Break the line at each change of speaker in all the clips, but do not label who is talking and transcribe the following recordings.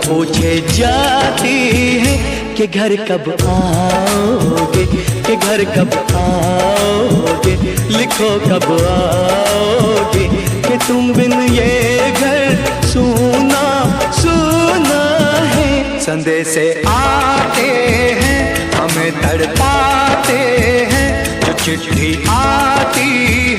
पूछे जाती है कि घर कब आओगे, कि घर कब आओगे, लिखो कब आओगे, कि तुम बिन ये घर सूना सूना है। संदेश आते हैं हमें तड़पाते हैं, जो चिट्ठी आती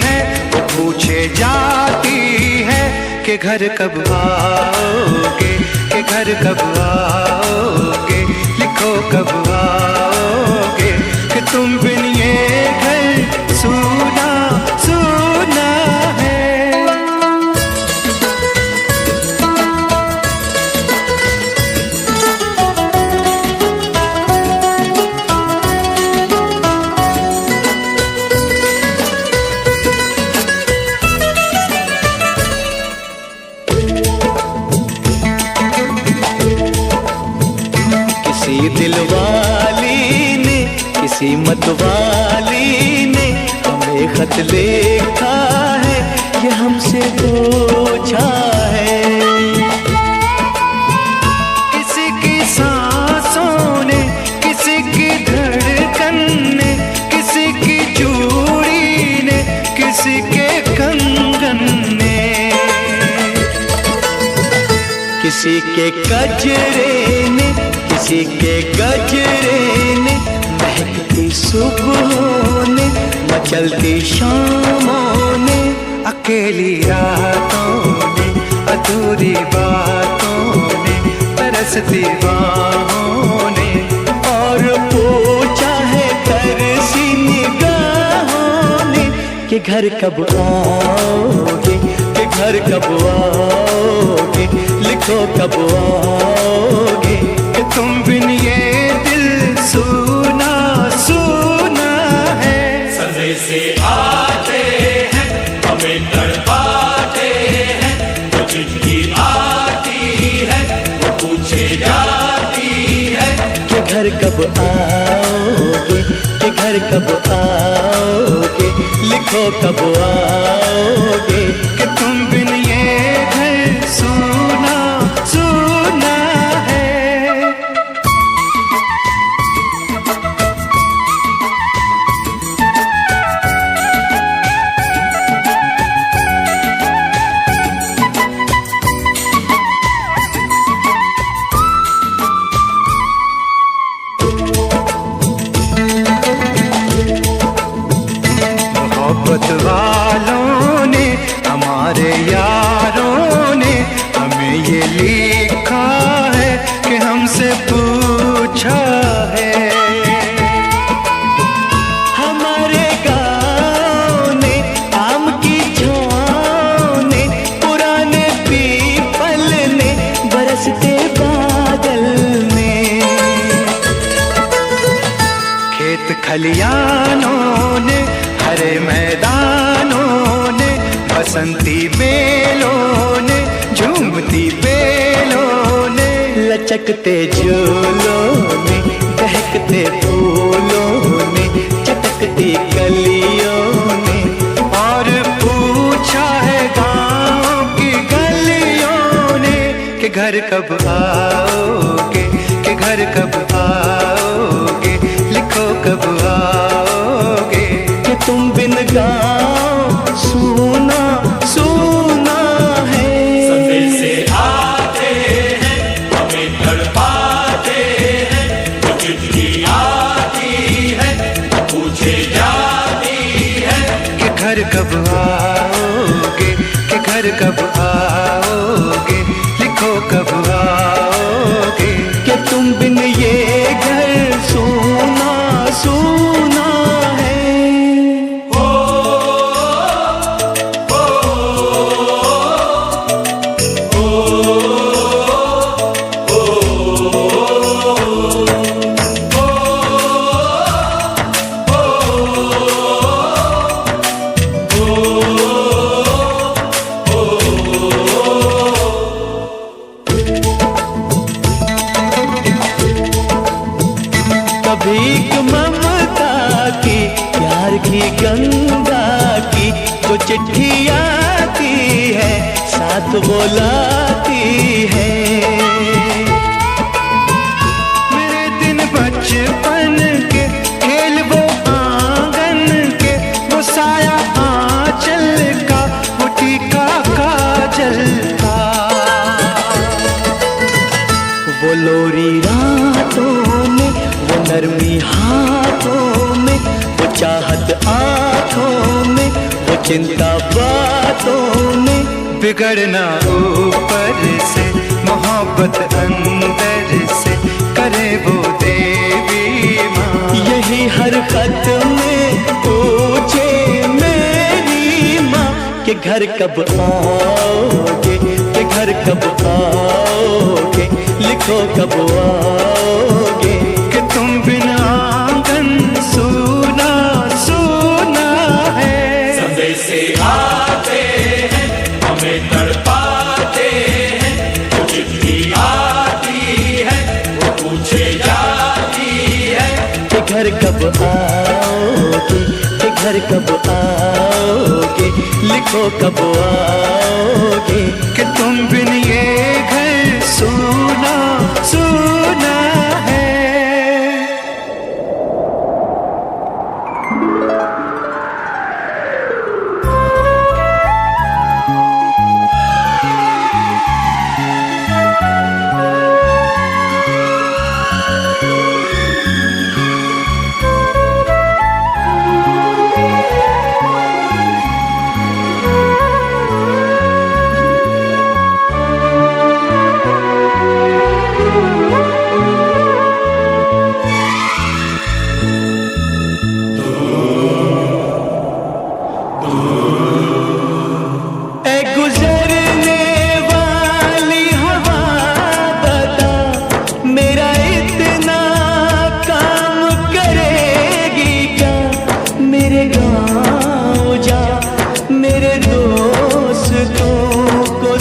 है वो पूछे जाती है कि घर कब आओगे, कि घर कब आओगे, लिखो कब आओगे, कि तुम बिन ये घर सूना सूना है। किसी दिलवाली ने, किसी मतवाली ने हमें खत लिखा है, ये हमसे पूछा है। किसी की सांसों ने, किसी की धड़कन ने, किसी की चूड़ी ने, किसी के कंगन ने, किसी के गजरे ने, किसी के गजरे ने, महकती सुबहों ने, मचलती शामों ने, अकेली रातों ने, अधूरी बातों ने, तरसती बाहों ने, और पूछा है तरसी निगाहों ने कि घर कब आओगे, कि घर कब आओगे, लिखो कब आओगे, कि तुम बिन ये दिल सूना सूना है।
संदेश आते हैं हमें तड़पाते हैं, जो चिट्ठी आती है वो पूछे जाती है
कि घर कब आओगे, कि घर कब आओगे, लिखो कब आओगे, कि तुम बिन ये घर सूना सूना है। मोहब्बत वालों ने, हमारे यारों ने हमें ये लिखा है कि हमसे पूछा है। हमारे गाँव ने, आम की छाँव ने, पुराने पीपल ने, बरसते बादल ने, खेत खलियानों ने, हरे मैदानों ने, बसंती बेलों ने, झूमती बेलों ने, लचकते झूलों ने, बहकते फूलों ने, चटकती कलियों ने, और पूछा है गाँव की गलियों ने कि घर कब आओगे, कि घर कब आओगे, लिखो कब आओगे, कि तुम बिन गाँव सूना सूना है।
संदेश आते हैं हमें तड़पाते हैं, जो चिट्ठी आती है पूछे जाती है
कि घर कब आओगे, कि घर कब आओगे, लिखो कब आओगे, कि तुम बिन ये घर सूना सूना है। भीख ममता की, प्यार की गंगा की, तो चिट्ठी आती है साथ बुलाती है। चिंता बातों में
बिगड़ना ऊपर से, मोहब्बत अंदर से करे वो देवी माँ।
यही हर खत में पूछे मेरी माँ कि घर कब आओगे, कि घर कब आओगे, लिखो कब आओगे।
कि तुम बिना आंगन सूना सूना है।
संदेशे आते हैं हमें तड़पाते हैं, वो चिट्ठी आती है वो पूछे जाती है
कि घर कब आओगे, कि घर कब आओगे, लिखो कब आओगे।
कि तुम बिन ये घर सूना सूना है।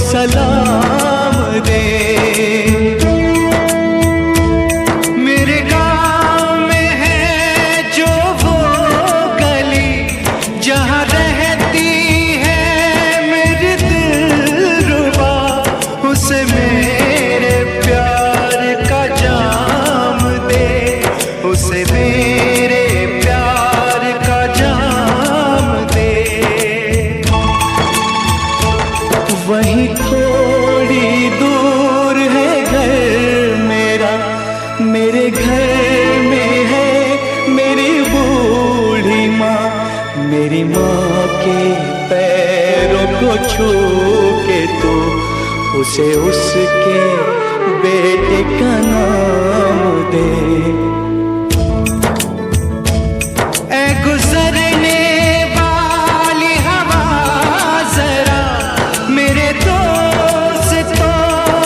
सलाम दे।
मेरे गाँव में है जो वो गली जहाँ रहती है मेरी दिलरुबा, उसे मेरे प्यार का जाम दे, उसे मेरे प्यार का जाम दे।
वहीं थोड़ी दूर है घर मेरा, मेरे घर में है मेरी बूढ़ी माँ। मेरी माँ के पैरों को छू के तो उसे उसके बेटे का नाम दे।
ऐ गुजरने वाली हवा जरा मेरे दोस्तों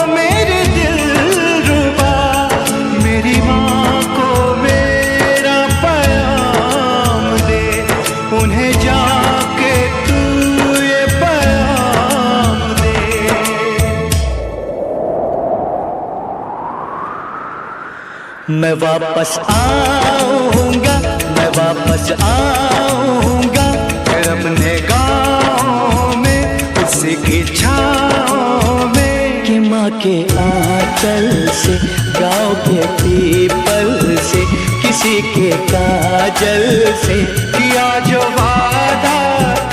मेरे दिलरुबा, मेरी माँ को मेरा पैगाम दे, उन्हें जाके तू ये पैगाम दे।
मैं वापस आऊंगा, मैं वापस आऊंगा,
फिर अपने गाँव में उसी की छाँव में।
कि माँ के आंचल से, गाँव के पीपल से, किसी के काजल से
किया जो वादा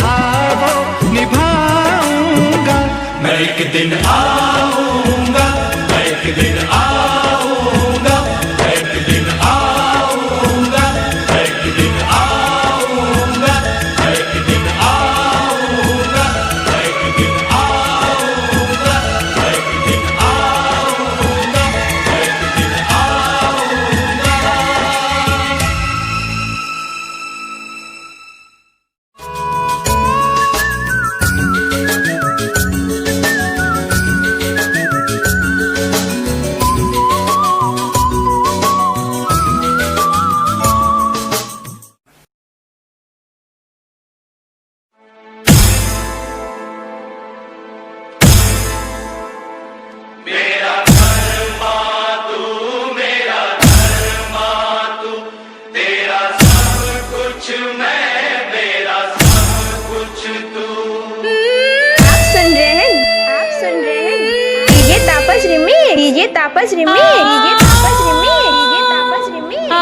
था वो निभाऊंगा।
मैं एक दिन आऊंगा, मैं एक दिन आऊंगा, मैं एक दिन आऊंगा, मैं एक दिन आऊंगा, मैं एक दिन आऊंगा, मैं एक दिन आऊंगा, मैं एक दिन आऊंगा, मैं एक दिन आऊंगा। मेरा धर्मा तू, मेरा धर्मा तू, तेरा सब कुछ मैं, मेरा सब कुछ तू।
आप सुन रहे हैं, आप सुन रहे हैं डीजे तापस रिमिक्स, डीजे तापस रिमिक्स, डीजे तापस रिमिक्स, डीजे तापस रिमिक्स।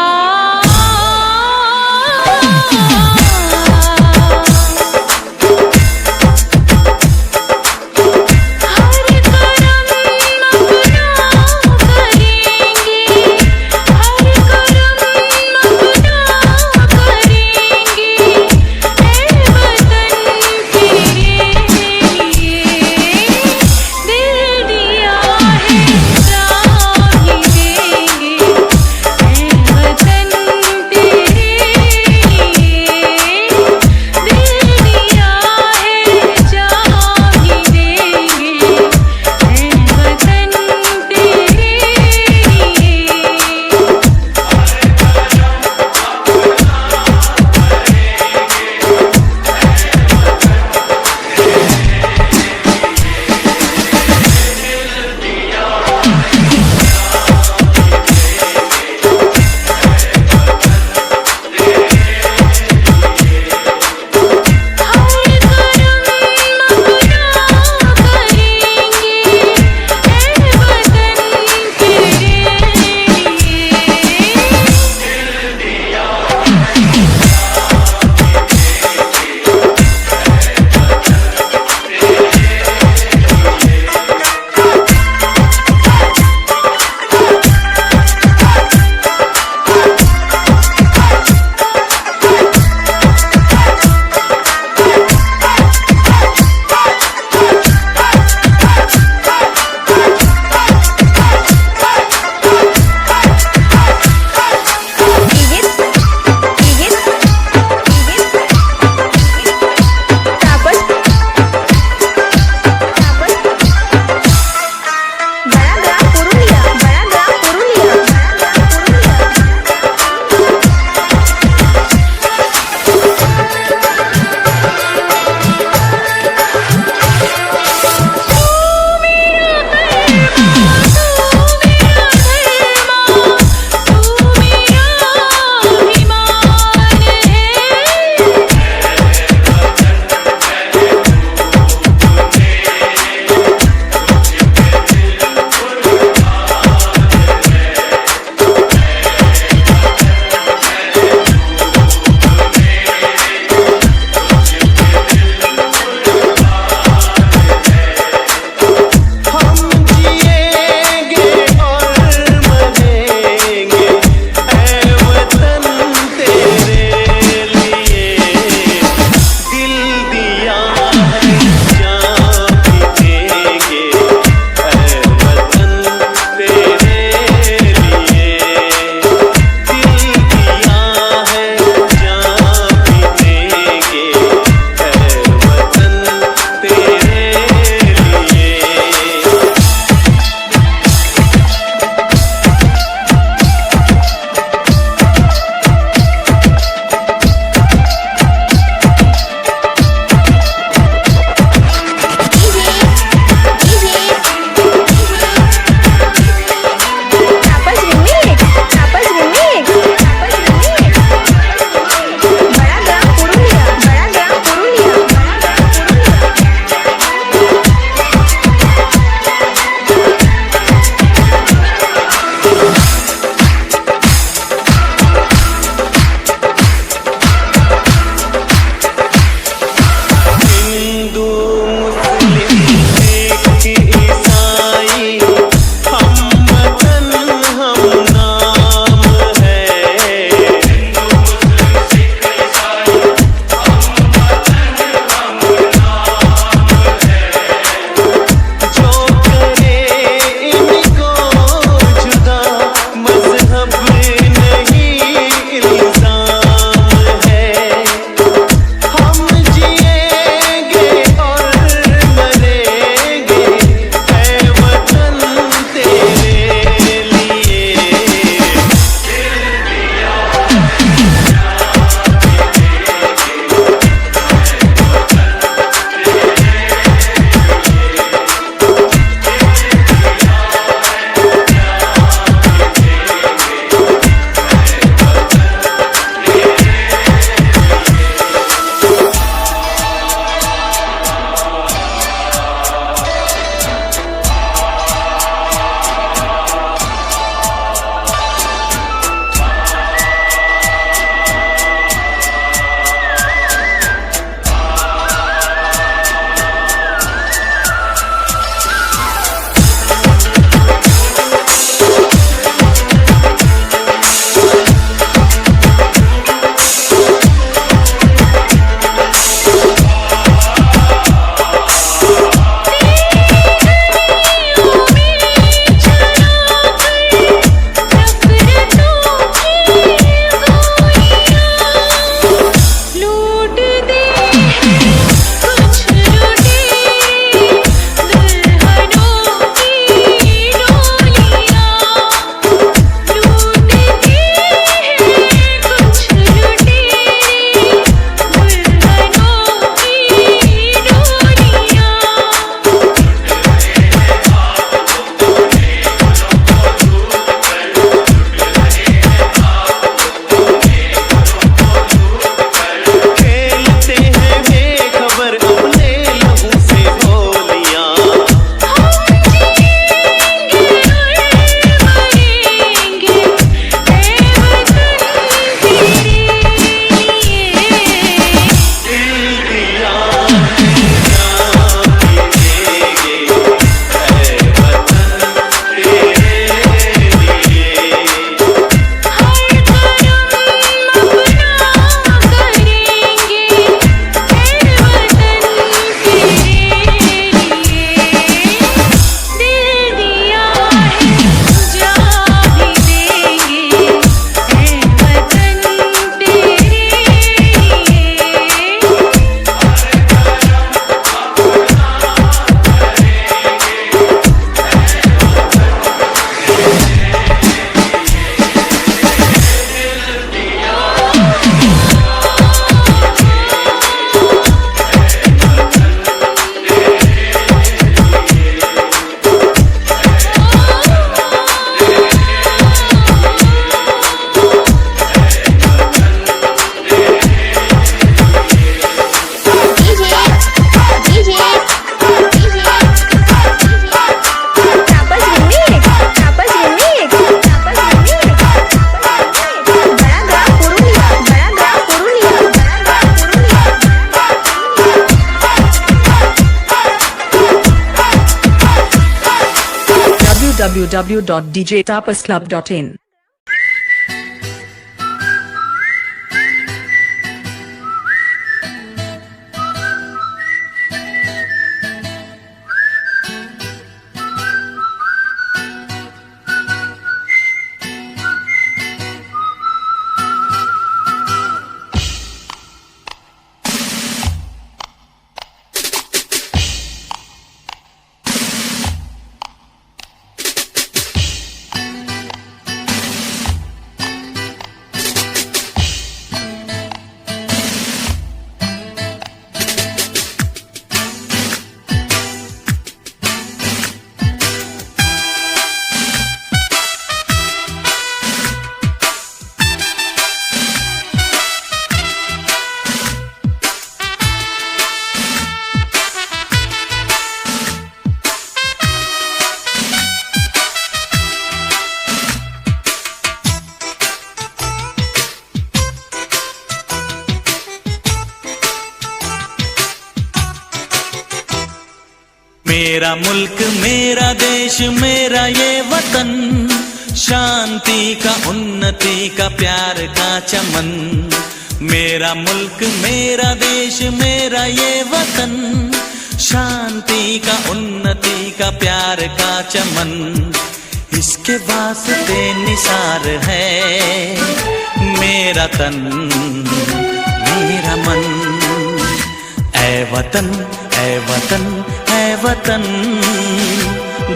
www.djtapasclub.in.
मेरा मुल्क मेरा देश मेरा ये वतन, शांति का उन्नति का प्यार का चमन। मेरा मुल्क मेरा देश मेरा ये वतन, शांति का उन्नति का प्यार का चमन। इसके वास्ते निसार है मेरा तन मेरा मन। ऐ वतन ऐ वतन ऐ वतन,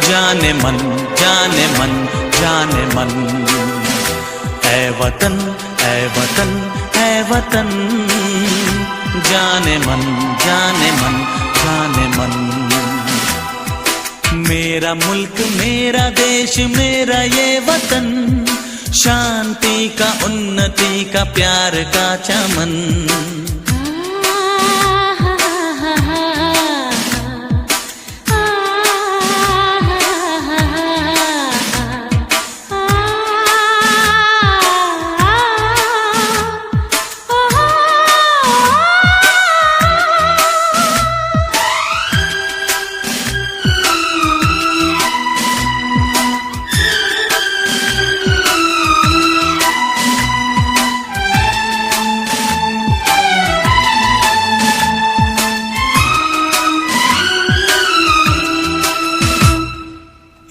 जाने मन जाने मन जाने मन। ऐ वतन ऐ वतन ऐ वतन, जाने मन जाने मन जाने मन। मेरा मुल्क मेरा देश मेरा ये वतन, शांति का उन्नति का प्यार का चमन।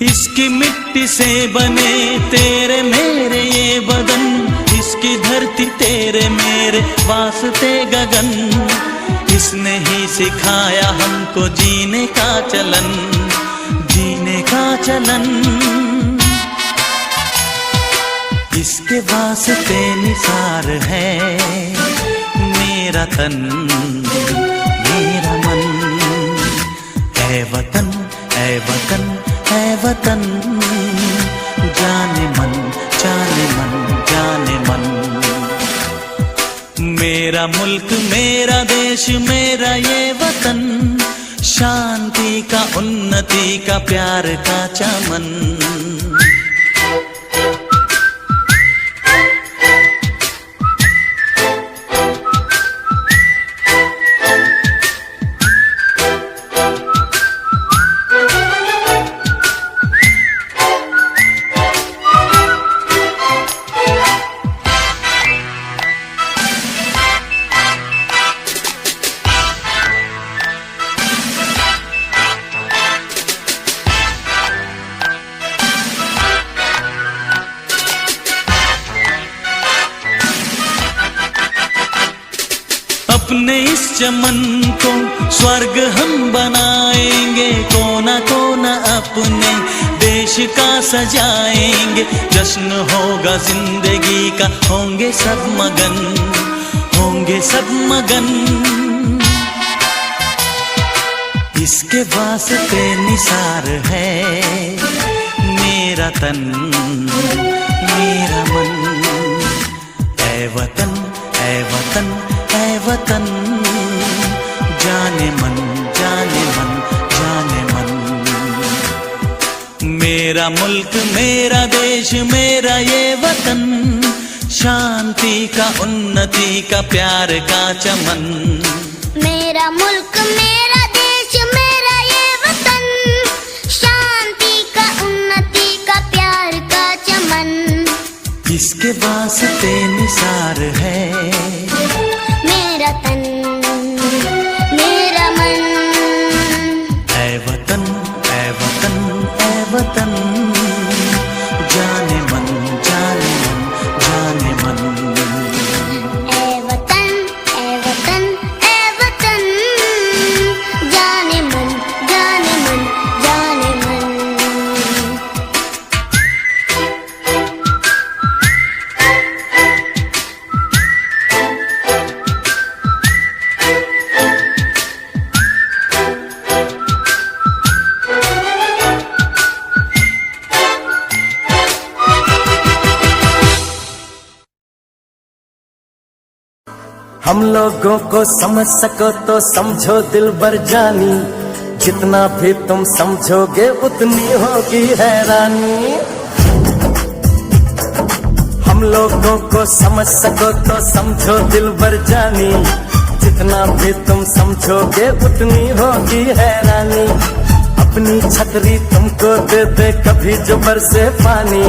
इसकी मिट्टी से बने तेरे मेरे ये बदन, इसकी धरती तेरे मेरे वास्ते गगन। इसने ही सिखाया हमको जीने का चलन, जीने का चलन। इसके वास्ते निसार है मेरा तन मेरा मन। ऐ वतन ऐ वतन ऐ वतन, जाने मन जाने मन जाने मन। मेरा मुल्क मेरा देश मेरा ये वतन, शांति का उन्नति का प्यार का चमन। अपने इस चमन को स्वर्ग हम बनाएंगे, कोना कोना अपने देश का सजाएंगे। जश्न होगा जिंदगी का, होंगे सब मगन होंगे सब मगन। इसके वास्ते निसार है मेरा तन मेरा मन। ऐ वतन ऐ वतन ऐ वतन, जाने मन जाने मन जाने मन। मेरा मुल्क मेरा देश मेरा ये वतन, शांति का उन्नति का प्यार का चमन।
मेरा मुल्क मेरा देश मेरा ये वतन, शांति का उन्नति
जिसके वास्ते निसार है
मेरा तन मेरा मन।
ऐ वतन ऐ वतन ऐ वतन, जाने मन जाने मन जाने मन।
ऐ वतन ऐ वतन ऐ वतन, जाने मन जाने मन जाने मन।
हम लोगों को समझ सको तो समझो दिलबर जानी, जितना भी तुम समझोगे उतनी होगी हैरानी। हम लोगों को समझ सको तो समझो दिलबर जानी, जितना भी तुम समझोगे उतनी होगी हैरानी। अपनी छतरी तुमको दे दे कभी जो बरसे पानी,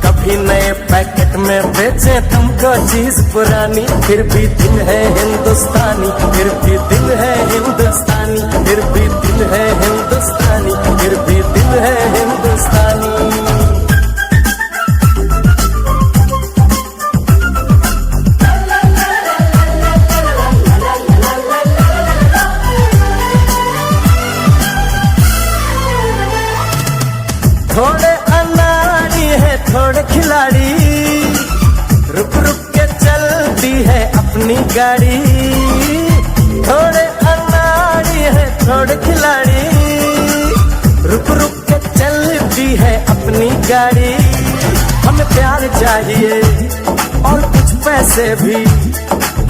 कभी नए पैकेट में बेचे तुमको चीज पुरानी। फिर भी दिल है हिंदुस्तानी, फिर भी दिल है हिंदुस्तानी, फिर भी दिल है हिंदुस्तानी, फिर भी दिल है हिंदुस्तानी। थोड़े अनाड़ी है थोड़े खिलाड़ी, रुक रुक के चलती है अपनी गाड़ी। थोड़े अनाड़ी है थोड़े खिलाड़ी, रुक रुक के चलती है अपनी गाड़ी। हमें प्यार चाहिए और कुछ पैसे भी,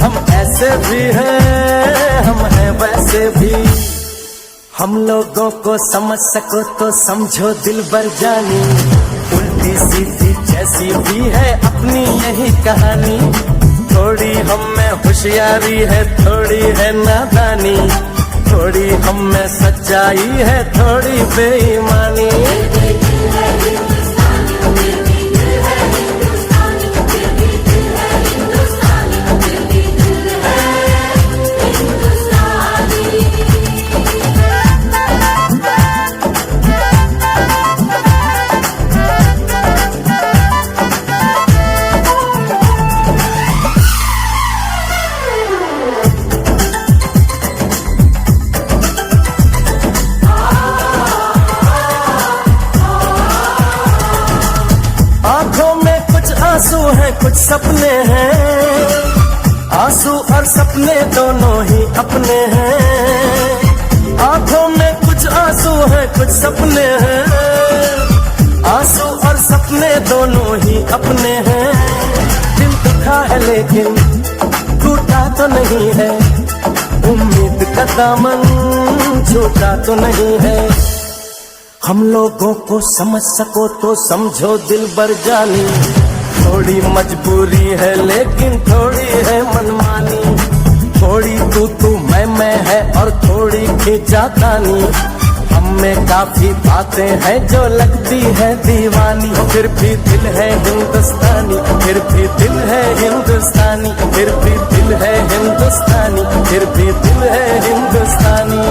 हम ऐसे भी हैं हम हैं वैसे भी। हम लोगों को समझ सको तो समझो दिलबर जानी, उल्टी सीधी जैसी भी है अपनी यही कहानी। थोड़ी हम में होशियारी है थोड़ी है नादानी, थोड़ी हम में सच्चाई है थोड़ी बेईमानी। आंसू हैं कुछ सपने हैं, आंसू और सपने दोनों ही अपने हैं। आंखों में कुछ आंसू हैं कुछ सपने हैं, आंसू और सपने दोनों ही अपने हैं। दिल दुखा है लेकिन टूटा तो नहीं है, उम्मीद का दामन छूटा तो नहीं है। हम लोगों को समझ सको तो समझो दिलबर जानी, थोड़ी मजबूरी है लेकिन थोड़ी है मनमानी। थोड़ी तू मैं है और थोड़ी खींचातानी, हम में काफी बातें हैं जो लगती है दीवानी। फिर भी दिल है हिंदुस्तानी, फिर भी दिल है हिंदुस्तानी, फिर भी दिल है हिंदुस्तानी, फिर भी दिल है हिंदुस्तानी।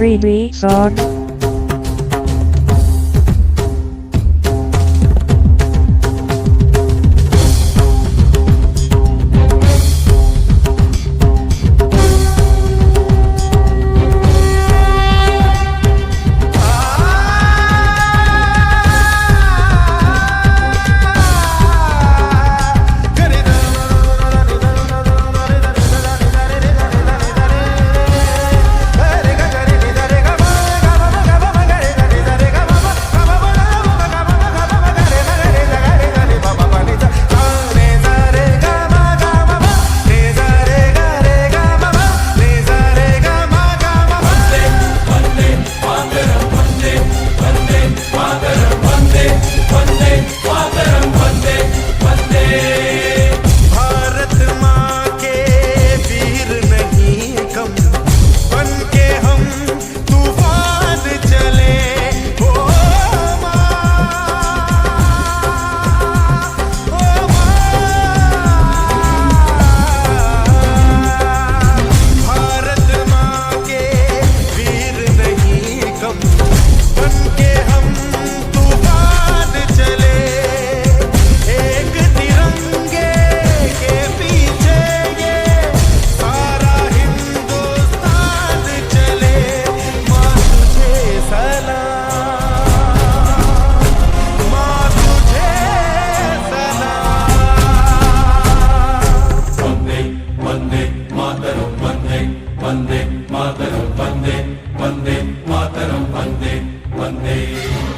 3D song.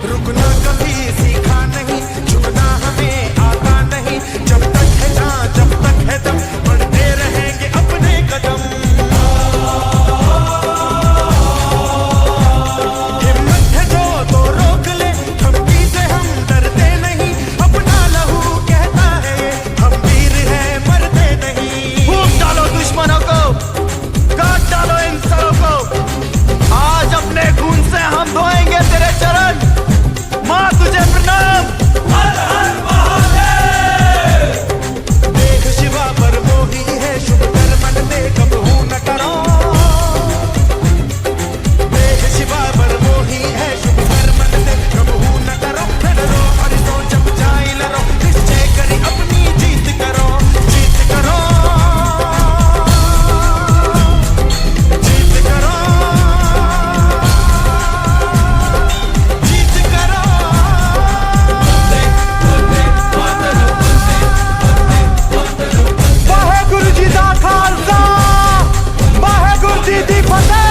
रुकना कभी सीखा नहीं, झुकना हमें आता नहीं। जब तक है जान, जब तक है दम, बढ़ते रहेंगे अपने कदम। हिम्मत है जो तो रोक ले, धमकी से हम डरते नहीं। अपना लहू कहता है ये, हम वीर हैं मरते नहीं। फूंक डालो दुश्मनों को, काट डालो इन सरों को। आज अपने खून से हम धोएंगे तेरे चरण। माँ तुझे प्रणाम। हर हर महादेव। देख शिवा पर मोही है, शुभ कर्मन दे कबहू न करो। देख शिवा पर मोही है, शुभ कर्मन दे कबहू न करो। डरो और तो जब जाए लड़ो, निश्चय करी अपनी जीत करो। जीत करो, जीत करो, जीत करो। वाहेगुरु जी दा खालसा, वाहेगुरु जी दी फतेह।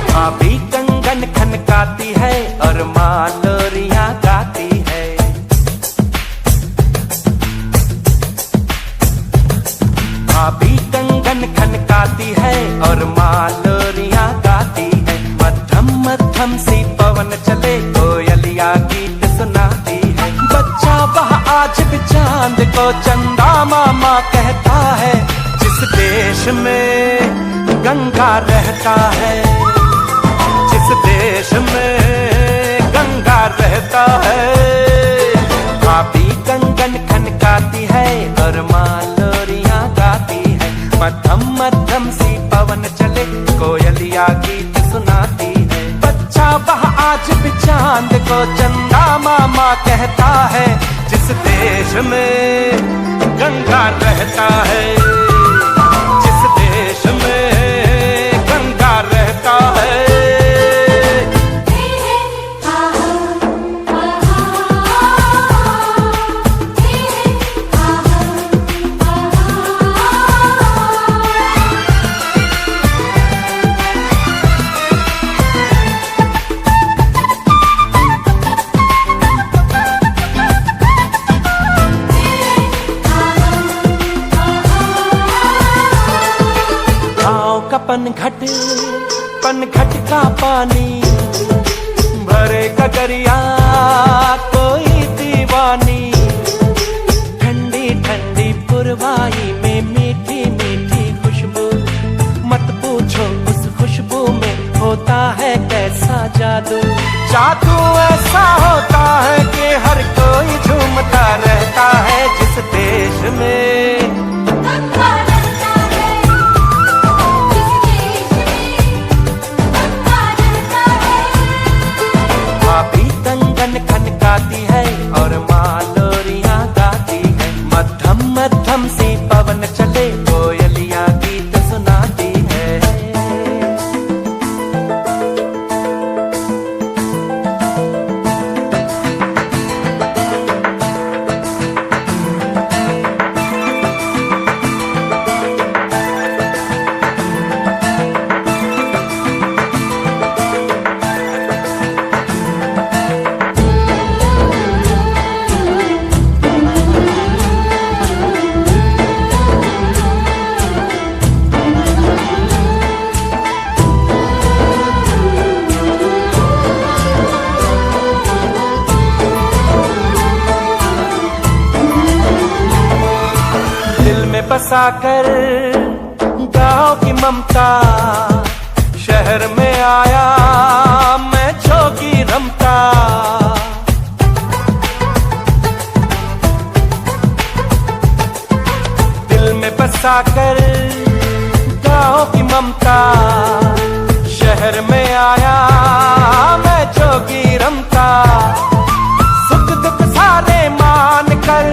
भाभी कंगन खनकाती है और माँ लोरियां गाती है। भाभी कंगन खनकाती है और माँ लोरियां गाती है। मध्यम मध्यम सी पवन चले, कोयलिया गीत सुनाती है। बच्चा वह आज भी चांद को चंदा मामा कहता है। जिस देश में गंगा रहता है, जिस देश में गंगा रहता है। भाभी कंगन खनकाती है और माँ लोरियां गाती है। मध्यम मध्यम सी पवन चले, कोयलिया गीत सुनाती है। बच्चा वह आज भी चांद को चंदा मामा कहता है। जिस देश में गंगा रहता है, जिस देश में गंगा रहता है। पनघट का पानी भरे कगरिया कोई दीवानी। ठंडी ठंडी पुरवाई में मीठी मीठी खुशबू, मत पूछो उस खुशबू में होता है कैसा जादू। जादू ऐसा होता है कि हर कोई झूमता रहता है जिस देश में भाभी कंगन खनकाती है और माँ लोरियां गाती है। मध्यम मध्यम सी पवन चले कोयलियां गीत सुनाती है। बसाकर गाँव की ममता, शहर में आया मैं जोगी रमता। दिल में बसाकर गाँव की ममता, शहर में आया मैं जोगी रमता। सुख दुख सारे मान कर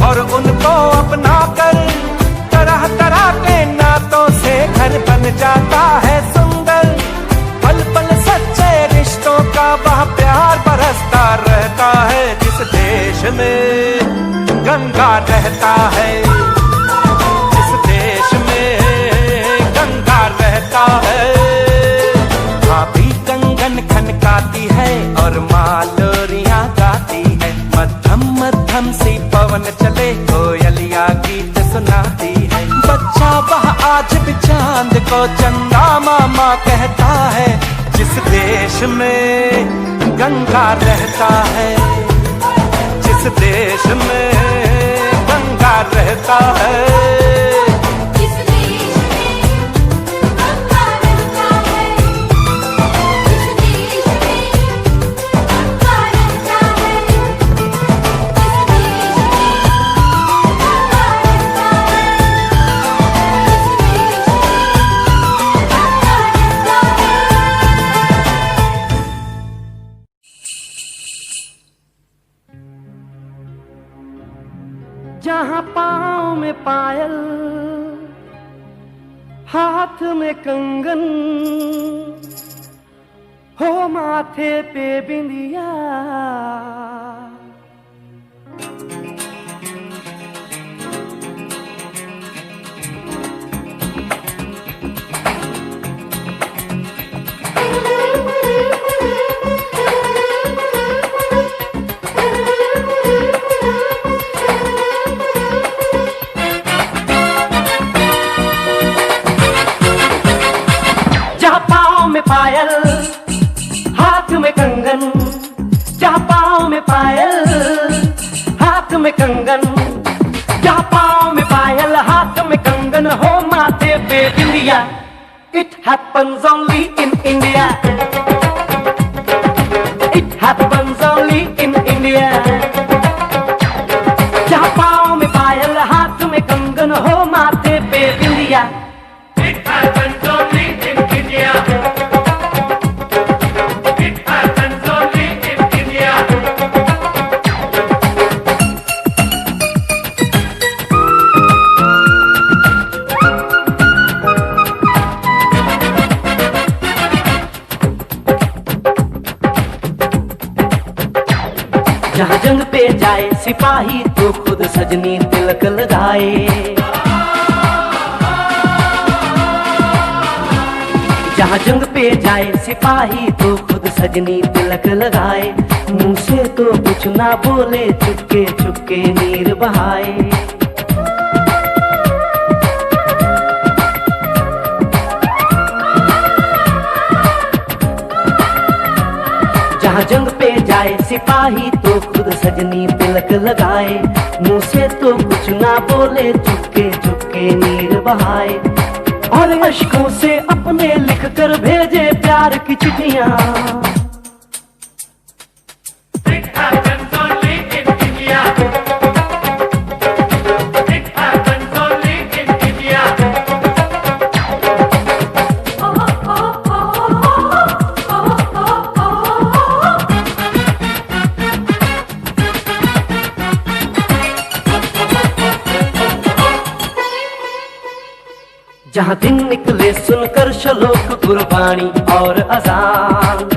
और उनको अपना कर, तरह तरह के नातों से घर बन जाता है सुंदर। पल पल सच्चे रिश्तों का वह प्यार बरसता रहता है जिस देश में गंगा रहता है। जिस देश में गंगा रहता है। भाभी कंगन खनकाती है और माँ लोरियां गाती है। मध्यम मध्यम सी पवन चले कोयलिया गीत सुनाती है। बच्चा वह आज भी चांद को चंदा मामा कहता है जिस देश में गंगा रहता है। जिस देश में गंगा रहता है। जहाँ पाँव में पायल, हाथ में कंगन, हो माथे पे बिंदिया। पायल हाथ में कंगन, जहाँ पाँव में पायल हाथ में कंगन, जहाँ पाँव में पायल हाथ में कंगन, हो माथे पे बिंदिया। It happens only in India. It happens only in India. जहाँ पाँव में पायल हाथ में कंगन, हो माथे पे बिंदिया। It happens only in India. जहाँ जंग पे जाए सिपाही तो खुद सजनी तिलक लगाए। जहाँ जंग पे जाए सिपाही तो खुद सजनी तिलक लगाए। मुंह से तो कुछ ना बोले, चुपके चुपके नीर बहाए। जहाँ जंग पे जाए सिपाही तो खुद सजनी तिलक लगाए, मुंह से तो कुछ ना बोले, चुपके चुपके नीर बहाए, और अश्कों से अपने लिख कर भेजे प्यार की चिट्ठियां। जहाँ दिन निकले सुनकर श्लोक गुरबाणी और अजान,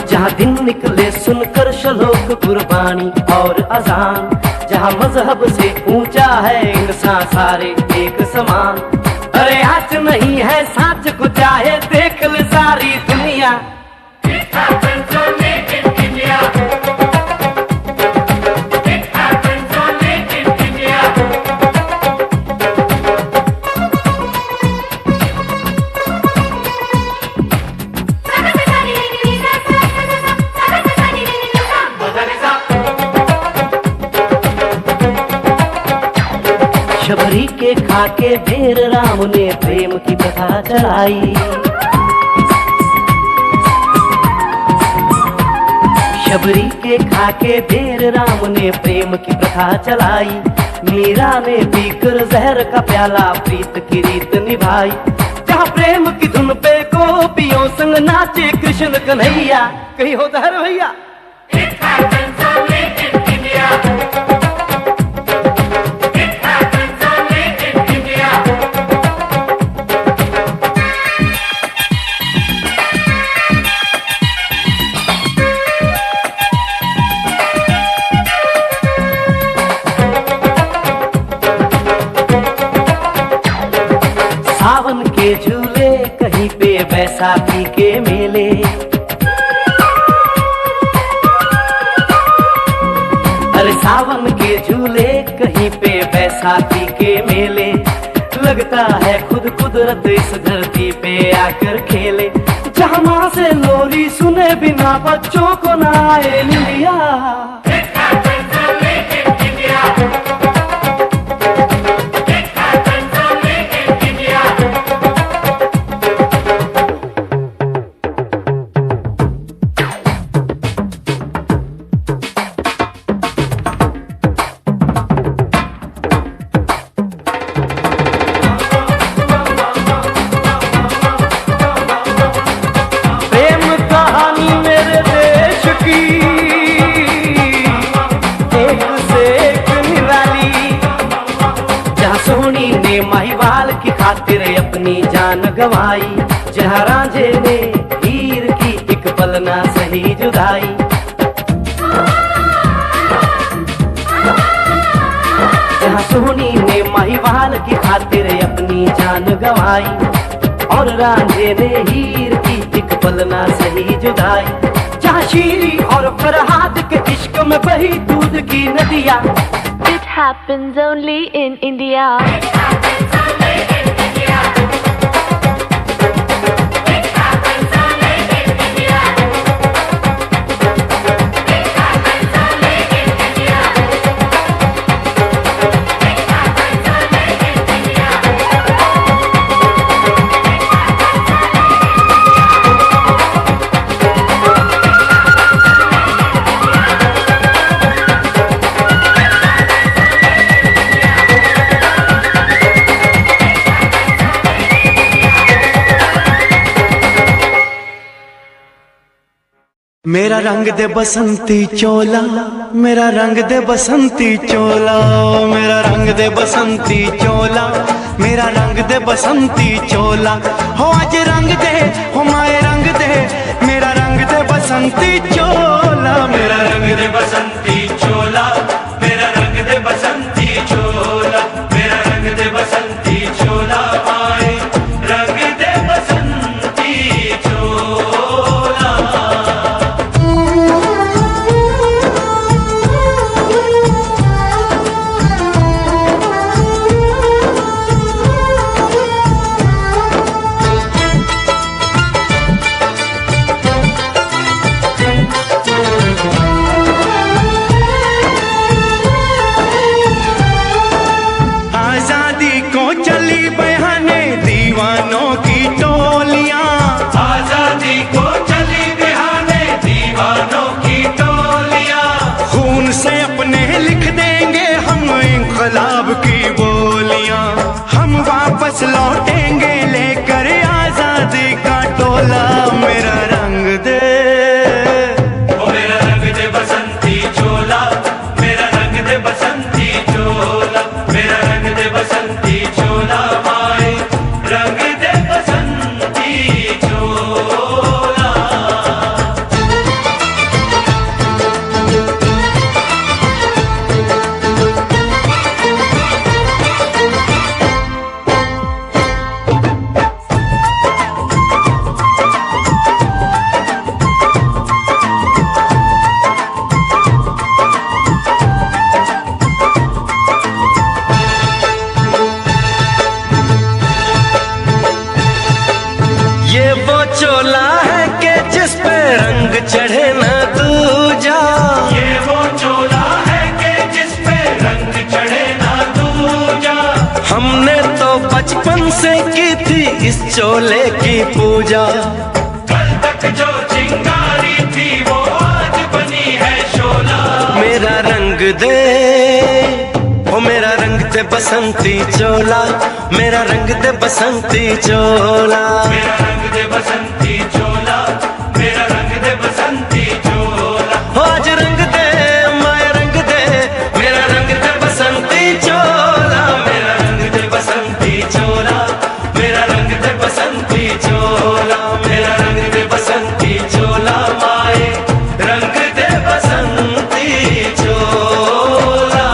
जहाँ दिन निकले सुनकर श्लोक गुरबाणी और अजान, जहाँ मजहब से ऊंचा है इंसान सारे एक समान। अरे आज नहीं है साच को चाहे देख ले सारी दुनिया। शबरी के खाके ढेर राम ने प्रेम की प्रथा चलाई, शबरी के खाके ढेर राम ने प्रेम की प्रथा चलाई, मीरा ने पीकर जहर का प्याला प्रीत की रीत निभाई, जहाँ प्रेम की धुन पे गोपियों संग नाचे कृष्ण कन्हैया। कहीं होता है भैया। सावन के झूले कहीं पे बैसाखी के मेले, अरे सावन के झूले कहीं पे बैसाखी के मेले, लगता है खुद कुदरत इस धरती पे आकर खेले, जहाँ माँ से लोरी सुने बिना बच्चों को ना आए निंदिया। खातिर अपनी जान गवाई, जहाँ रांझे ने हीर की एक पल ना सही जुदाई, जहाँ सोनी ने महिवाल की खातिर अपनी जान गवाई, और रांझे ने हीर की एक पल ना सही जुदाई, जहाँ शीरी और फरहाद के इश्क में बही दूध की नदियाँ।
It happens only in India.
मेरा रंग दे बसंती चोला, मेरा रंग दे बसंती चोला, मेरा रंग दे बसंती चोला, मेरा रंग दे बसंती चोला, हो आज रंग दे, हो माए रंग दे, मेरा रंग दे बसंती चोला, मेरा रंग दे बसंती चोला, मेरा रंग दे बसंती चोला, मेरा रंग दे बसंती चोला, आए रंग दे बसंती चोला।
से की थी इस चोले की पूजा।
कल तक जो चिंगारी थी वो आज बनी है शोला।
मेरा रंग दे, ओ मेरा रंग दे बसंती चोला, मेरा रंग दे बसंती चोला।
मेरा रंग दे बसंती चोला, मेरा रंग दे बसंती चोला।
हो आज रंग दे माया रंग दे, मेरा रंग दे बसंती चोला, मेरा रंग दे बसंती चोला, मेरा रंग दे बसंती चोला, मेरा रंग दे बसंती चोला, माए रंग दे बसंती चोला।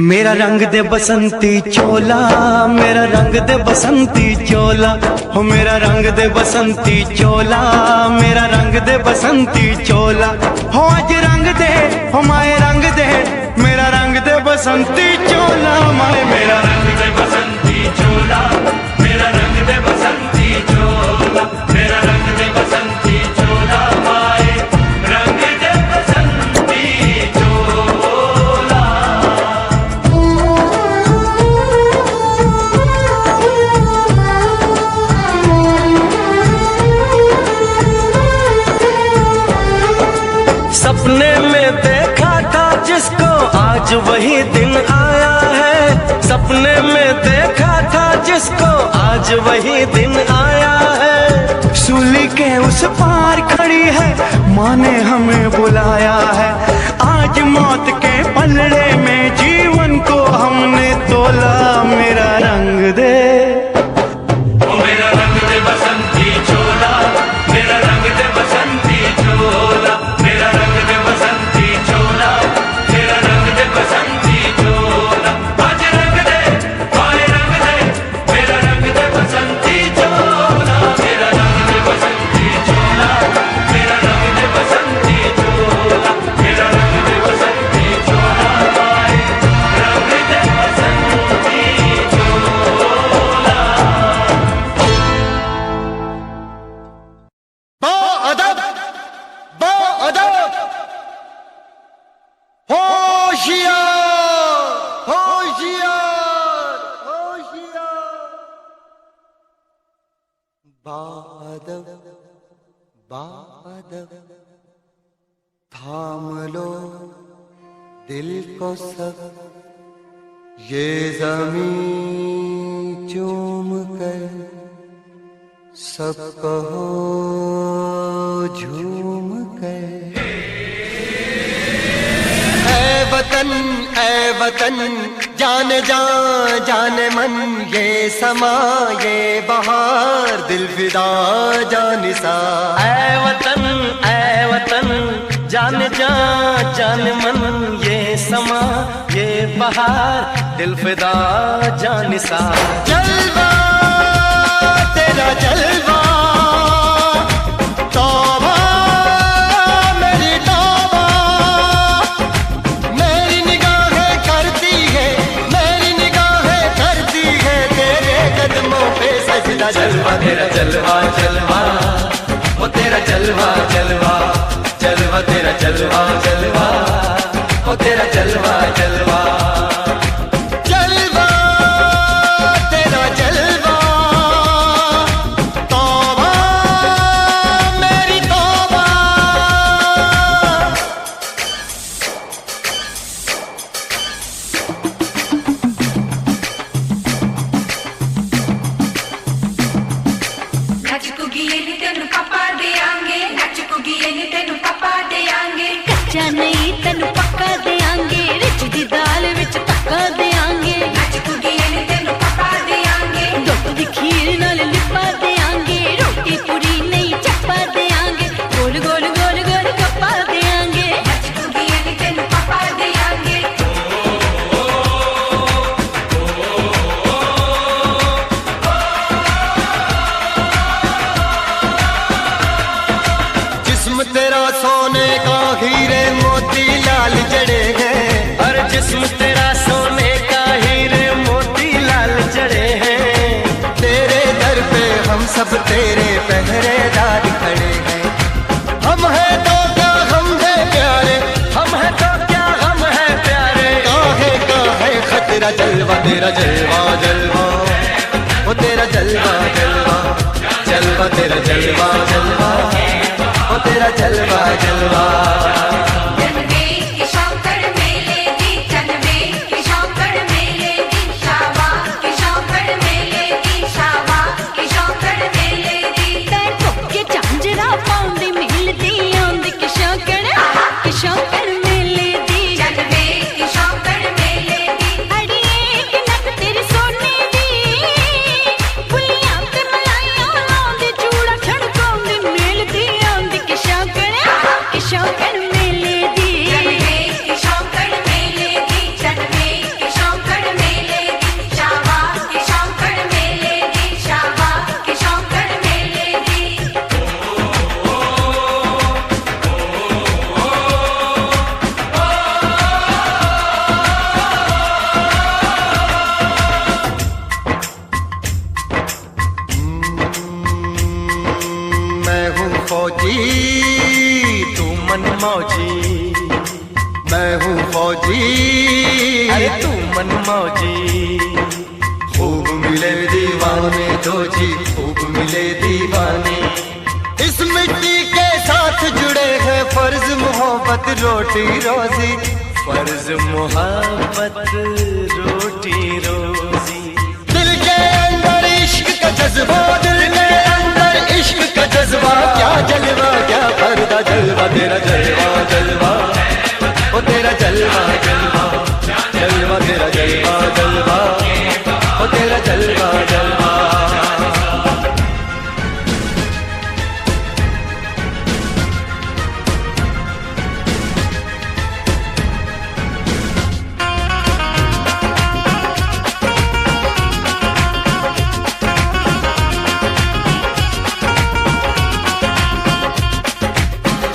मेरा रंग दे बसंती चोला, मेरा रंग दे बसंती चोला, हो मेरा रंग दे बसंती चोला, मेरा रंग दे बसंती चोला। हो आज रंग दे, हो माए रंग दे, मेरा रंग दे बसंती चोला, माए मेरा
रंग दे बसंती चोला, मेरा रंग दे बसंती चोला, मेरा रंग दे बसंती चोला, माए रंग दे बसंती चोला। सपने में देखा था जिसको आज वही दिन आया है। सपने में देखा था जिसको आज वही दिन आया है। सूली के उस पार खड़ी है, माँ ने हमें बुलाया है। आज मौत के पलड़े में जीवन को हमने तोला। मेरा रंग दे, ओ मेरा रंग दे बसंती चोला, मेरा रंग दे बसंती चोला, मेरा रंग दे बसंती चोला, मेरा रंग दे बसंती चोला। आज रंग दे माए रंग दे, मेरा रंग दे बसंती चोला, मेरा रंग दे बसंती चोला, मेरा रंग दे बसंती चोला, मेरा रंग दे बसंती चोला, माए रंग दे बसंती चोला।
बाअदब, बाअदब, होशियार, होशियार, होशियार। बाअदब, बाअदब, थाम लो दिल को सब, ये ज़मीं चूम कर सब कहो झूम कर। ऐ वतन जाने जा जाने मन, ये समा ये बहार दिल फिदा जानिसा।
ऐ वतन जान जा जान मन, ये समा ये बहार दिल फिदा जानिसा।
जलवा तेरा जलवा, तौबा मेरी तौबा, मेरी निगाहें करती है, मेरी निगाहें करती है तेरे कदमों पे सजदा।
जलवा तेरा जलवा जलवा, वो तेरा जलवा जलवा, जलवा तेरा जलवा जलवा, वो तेरा जलवा जलवा।
जलवा तेरा जलवा, तौबा मेरी तौबा।
कच्चा नहीं तेनू पक्का देंगे, रिच दी दाल विच तक्का देंगे। दुध दी खीर नाल लिपा देंगे, रोटी पूरी नहीं चप्पा देंगे। गोल गोल गोल गोल कप्पा देंगे।
जिस्म तेरा सोने का हीरे मोती लाल जड़े हैं।
हर जिस्म तेरा सोने का हीरे मोती लाल जड़े हैं।
तेरे दर पे हम सब तेरे पहरेदार खड़े हैं। हम हैं तो क्या हम हैं प्यारे,
हम है तो क्या हम है प्यारे।
काहे का है खतरा, जलवा तेरा जलवा
तेरा जलवा जलवा, ओ तेरा जलवा जलवा।
जनवे की शौकड़ मेले दी, जनवे की शौकड़ मेले दी, शाबा की शौकड़ मेले दी, शाबा की शौकड़ मेले दी। पैर धोके झांझरा पाउंदी मिलदी आंदी की शौकड़ मेले दी, जनवे की शौकड़ मेले दी। अड़िए कि नक तेरी सोने दी, फुलियां ते मलाइयां लाउंदी, चूड़ा छड़काउंदी मिलदी आंदी की शौकड़ मेले दी। जनवे की शौकड़ मेले दी, जनवे की शौकड़ मेले दी, शाबा की शौकड़ मेले दी, शाबा की शौकड़ मेले दी।
मैं हूँ फौजी तू मन मौजी, मैं हूँ फौजी अरे तू मन मौजी। खूब मिले दीवाने दो जी, खूब मिले दीवाने। इस मिट्टी के साथ जुड़े हैं फर्ज मोहब्बत रोटी रोजी, फर्ज मोहब्बत रोटी रोजी। दिल के अंदर इश्क का जज्बा, दिल के अंदर इश्क का जज्बा। क्या जलवा क्या पर्दा जलवा, तेरा जलवा जलवा, ओ तेरा जलवा जलवा, जलवा तेरा जलवा जलवा, ओ तेरा जलवा जलवा।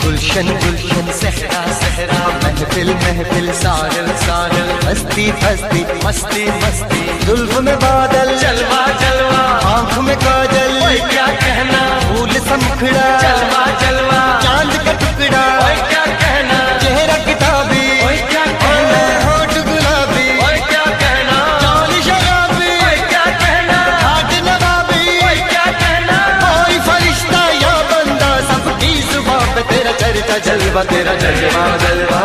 गुलशन गुलशन सहरा सहरा, महफिल महफिल साहिल साहिल, हस्ती हस्ती मस्ती मस्ती। जुल्फ में बादल जलवा जलवा, आँख में काजल क्या कहना, फूल समखड़ा जलवा जलवा। चांद का टुकड़ा क्या कहना, चेहरा किताबी क्या कहना, होठ गुलाबी क्या कहना, चाल शराबी क्या कहना, हाथ नवाबी क्या कहना। कोई फरिश्ता या बंदा सबकी जुबां पे तेरा चर्चा जलवा, तेरा जलवा जलवा,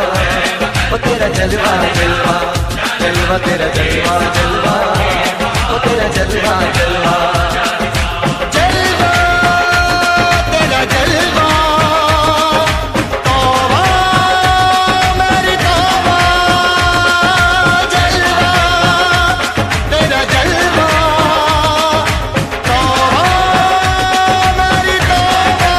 ओ तेरा जलवा जलवा, जलवा तेरा जलवा जलवा, ओ तेरा जलवा जलवा। जलवा तेरा जलवा, तौबा मेरी तौबा। जलवा तेरा जलवा, तौबा मेरी तौबा।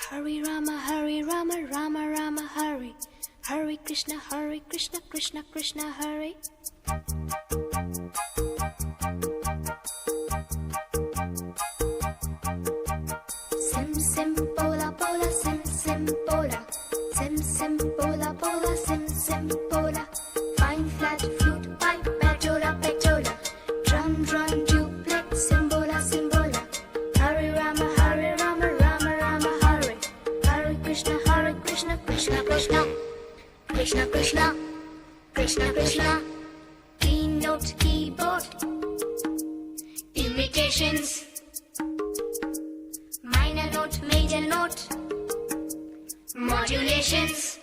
Hare Rama, Rama Rama, Hare. Hare Krishna, Krishna Krishna, Hare. Sim sim pola pola, sim sim pola. Sim sim pola pola, sim sim pola. Fine flat flute, pipe, petola petola. Drum drum duplex, simbola simbola. Hare Rama, Rama Rama, Hare. Hare Krishna, Krishna Krishna. Krishna Krishna, Krishna Krishna. Keynote keyboard. Imitations. Minor note, major note. Modulations.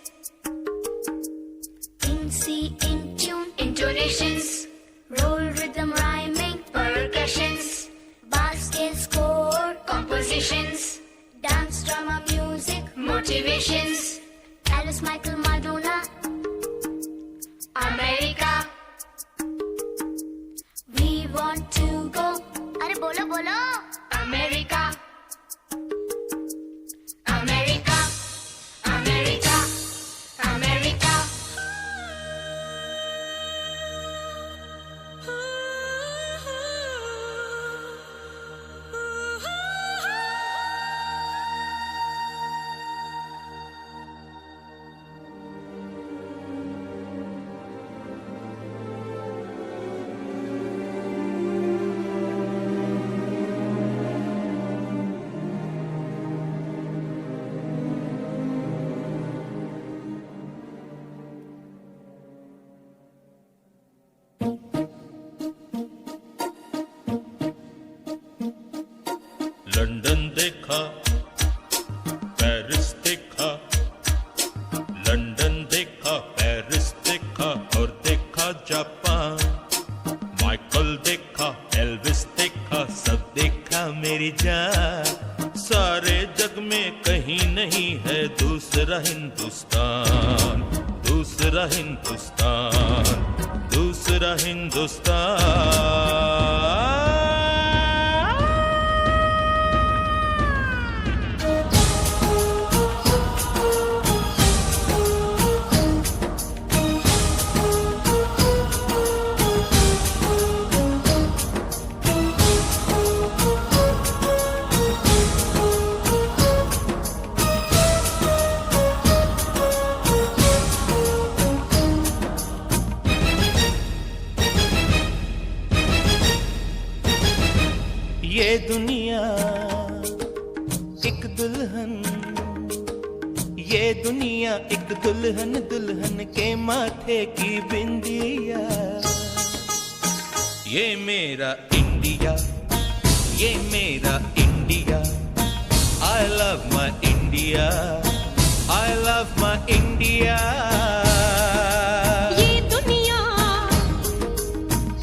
In C, in tune, intonations. Roll rhythm, rhyming, percussions. Bass scale, score, compositions. Dance, drama, music, motivations. Alice, Michael, Madonna. America. We want to go. अरे बोलो बोलो. America. America. America. America.
London देखा, Paris देखा, London देखा, Paris देखा और देखा Japan. Michael देखा, एल्विस देखा, सब देखा मेरी जान। सारे जग में कहीं नहीं है दूसरा हिंदुस्तान, दूसरा हिंदुस्तान, दूसरा हिंदुस्तान। ये दुनिया एक दुल्हन, ये दुनिया एक दुल्हन, दुल्हन के माथे की बिंदिया। ये मेरा इंडिया, ये मेरा India. I love my India, I love my India।
ये दुनिया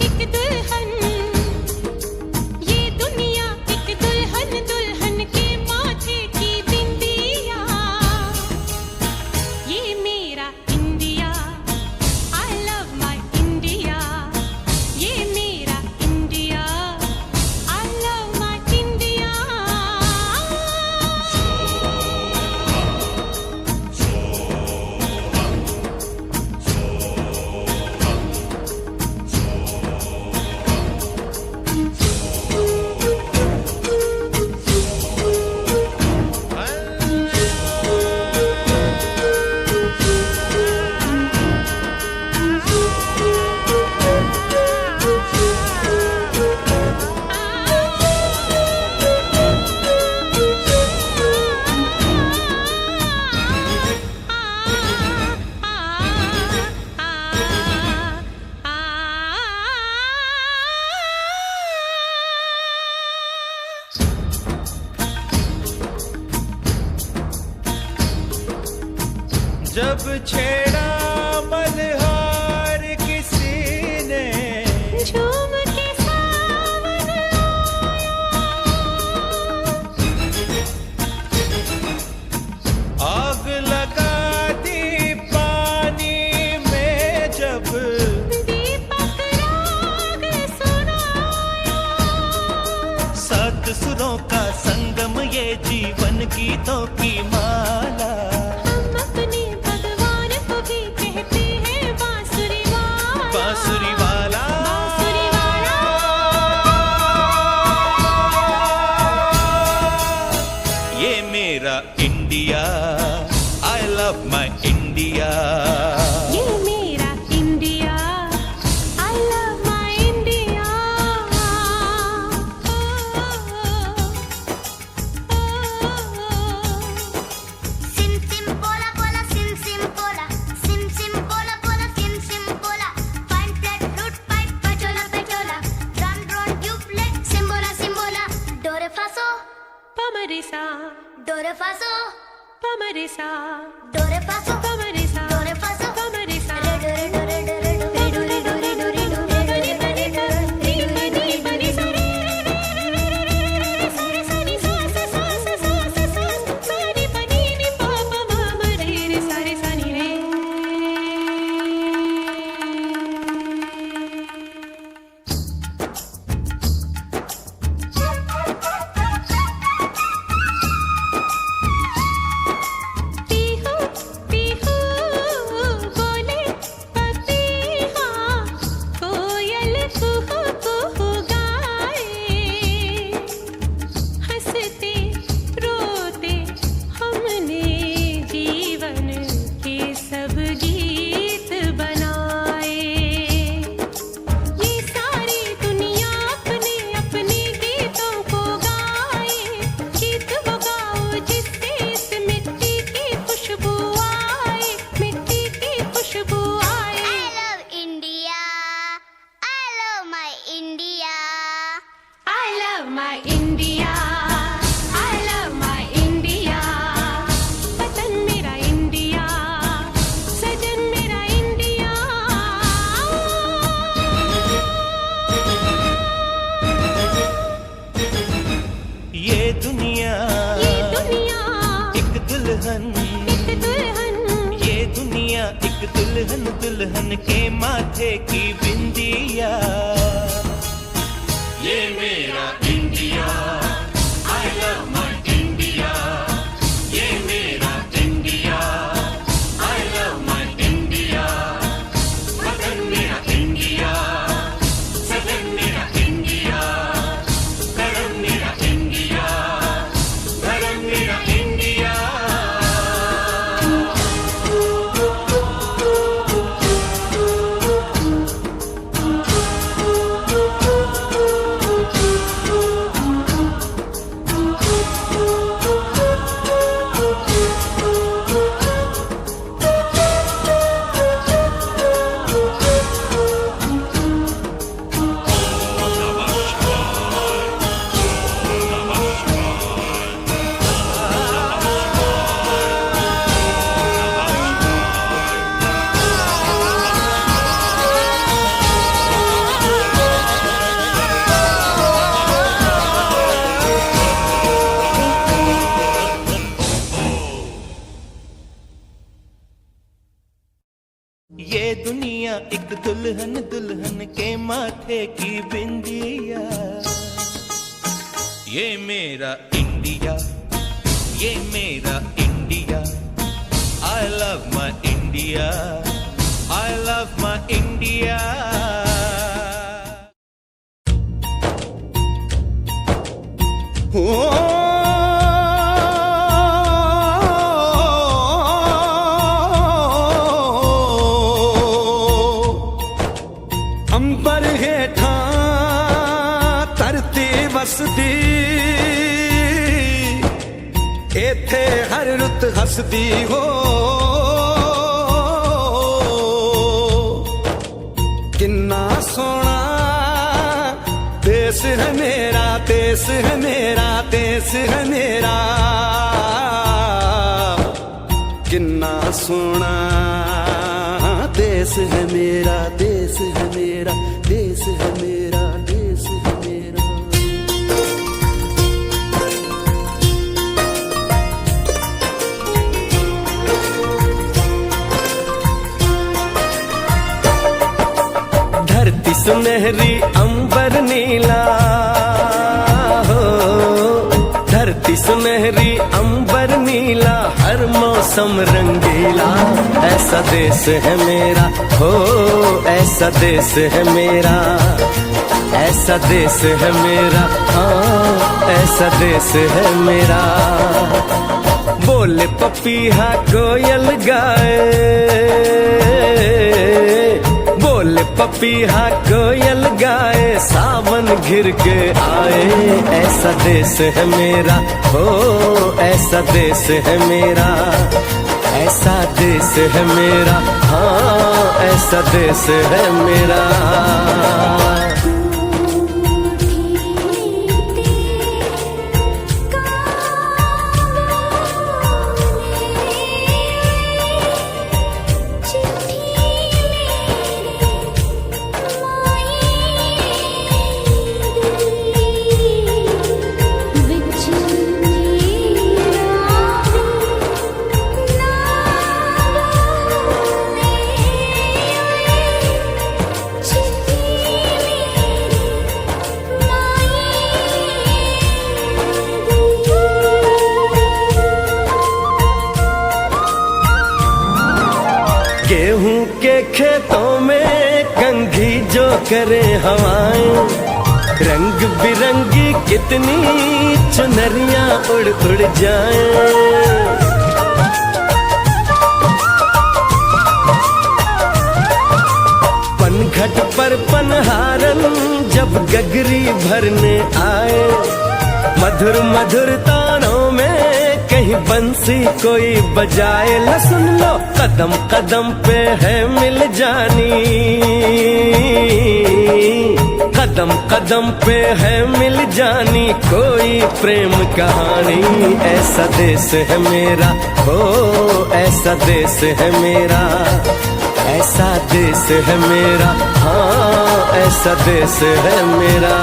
एक दुल्हन, ये दुनिया एक दुल्हन, दुल्हन के माथे की बिंदिया। ये मेरा India, I love my India। ये मेरा India, I love my India।
जब छेड़ा मल्हार किसी ने,
झूम के सावन
आग लगा दी पानी में जब,
दीपक राग सुनाया।
सात सुरों का संगम ये जीवन गीतों की माला।
हम अपने भगवान को भी कहते हैं बांसुरी वाला,
बांसुरी वाला,
बांसुरी वाला।
ये मेरा India, I love my India।
ये मेरा India, I love my India।
Sim sim pola pola sim sim pola, sim sim pola pola sim sim pola. Fine flat fruit pipe pachola pachola, run run duplet simbola simbola. Do re fa so,
पमरिसा,
do re fa so,
पमरिसा,
do re fa so,
पमरिसा,
do re fa so,
पमरिसा।
re do re do re do re do re do re do re do re do re do re do re do re।
Pihu Pihu बोले पपीहा, कोयल कुहू कुहू गाए। हंसते रोते हमने जीवन के सब गीत बनाए। ये सारी दुनिया अपने अपने गीतों को गाए। गीत वो गाओ जिससे इस मिट्टी की खुशबू आए, मिट्टी की खुशबू आए।
I love India, I love my India।
I love my India, I love my India। वतन मेरा इंडिया, सजन मेरा इंडिया।
ये दुनिया
ये दुनिया
एक दुल्हन,
एक दुल्हन,
ये दुनिया एक दुल्हन, दुल्हन के माथे की बिंदिया। ये मेरा India, I love my India। ये मेरा India, I love my India। वतन मेरा इंडिया, सजन मेरा इंडिया, करम मेरा इंडिया, धर्म मेरा इंडिया। ये दुनिया एक दुल्हन, दुल्हन के माथे की बिंदिया। ये मेरा इंडिया, ये मेरा India. I love my India, I love my India।
अंबर हेठा धरती वसदी, एथे हर रुत हसदी हो। किन्ना सोना देश है मेरा, देश है मेरा, देश है मेरा। किन्ना सोना देश है मेरा, देश है मेरा, देश है मेरा, देश है मेरा। धरती सुनहरी अंबर नीला हो, धरती
धरती सुनहरी अंबर नीला, हर मौसम रंगीला। ऐसा देश है मेरा, हो ऐसा देश है मेरा, ऐसा देश है मेरा, हाँ ऐसा देश है मेरा। बोले पपीहा कोयल गाए, बोले पपीहा कोयल गाए, सावन घिर के आए। ऐसा देश है मेरा, हो ऐसा देश है मेरा, ऐसा देश है मेरा, हाँ ऐसा देश है मेरा। गेहूं के खेतों में कंघी जो करे हवाएं, रंग बिरंगी कितनी चुनरियां उड़ उड़ जाएं। पनघट पर पनहारन जब गगरी भरने आए, मधुर मधुर तानों में कहीं बंसी कोई बजाए। ल सुन लो कदम कदम पे है मिल जानी, कदम कदम पे है मिल जानी कोई प्रेम कहानी। ऐसा देश है मेरा, हो ऐसा देश है मेरा, ऐसा देश है मेरा, हाँ ऐसा देश है मेरा।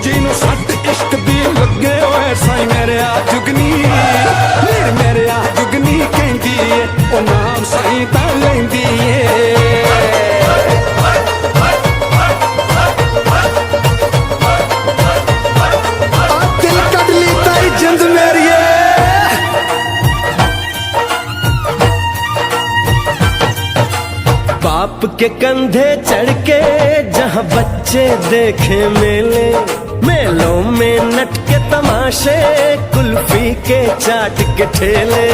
ਜਿਹਨੂੰ ਸੱਟ ਇਸ਼ਕ ਦੀ ਲੱਗੇ ਓਏ ਸਾਈ ਮੇਰੇ ਆ ਜੁਗਨੀ, ਮੇਰੇ ਆ ਜੁਗਨੀ ਕਹਿੰਦੀ ਏ ਉਹ ਨਾਮ ਸਾਈ ਤਾਂ ਲੈਂਦੀ ਏ। ਆ ਦਿਲ ਕੱਢ ਲਈ ਤਾਈ ਜਿੰਦ ਮੇਰੀਏ।
बाप के कंधे चढ़ के जहाँ बच्चे देखे मेले, मेलों में नट के तमाशे, कुल्फी के चाट के ठेले।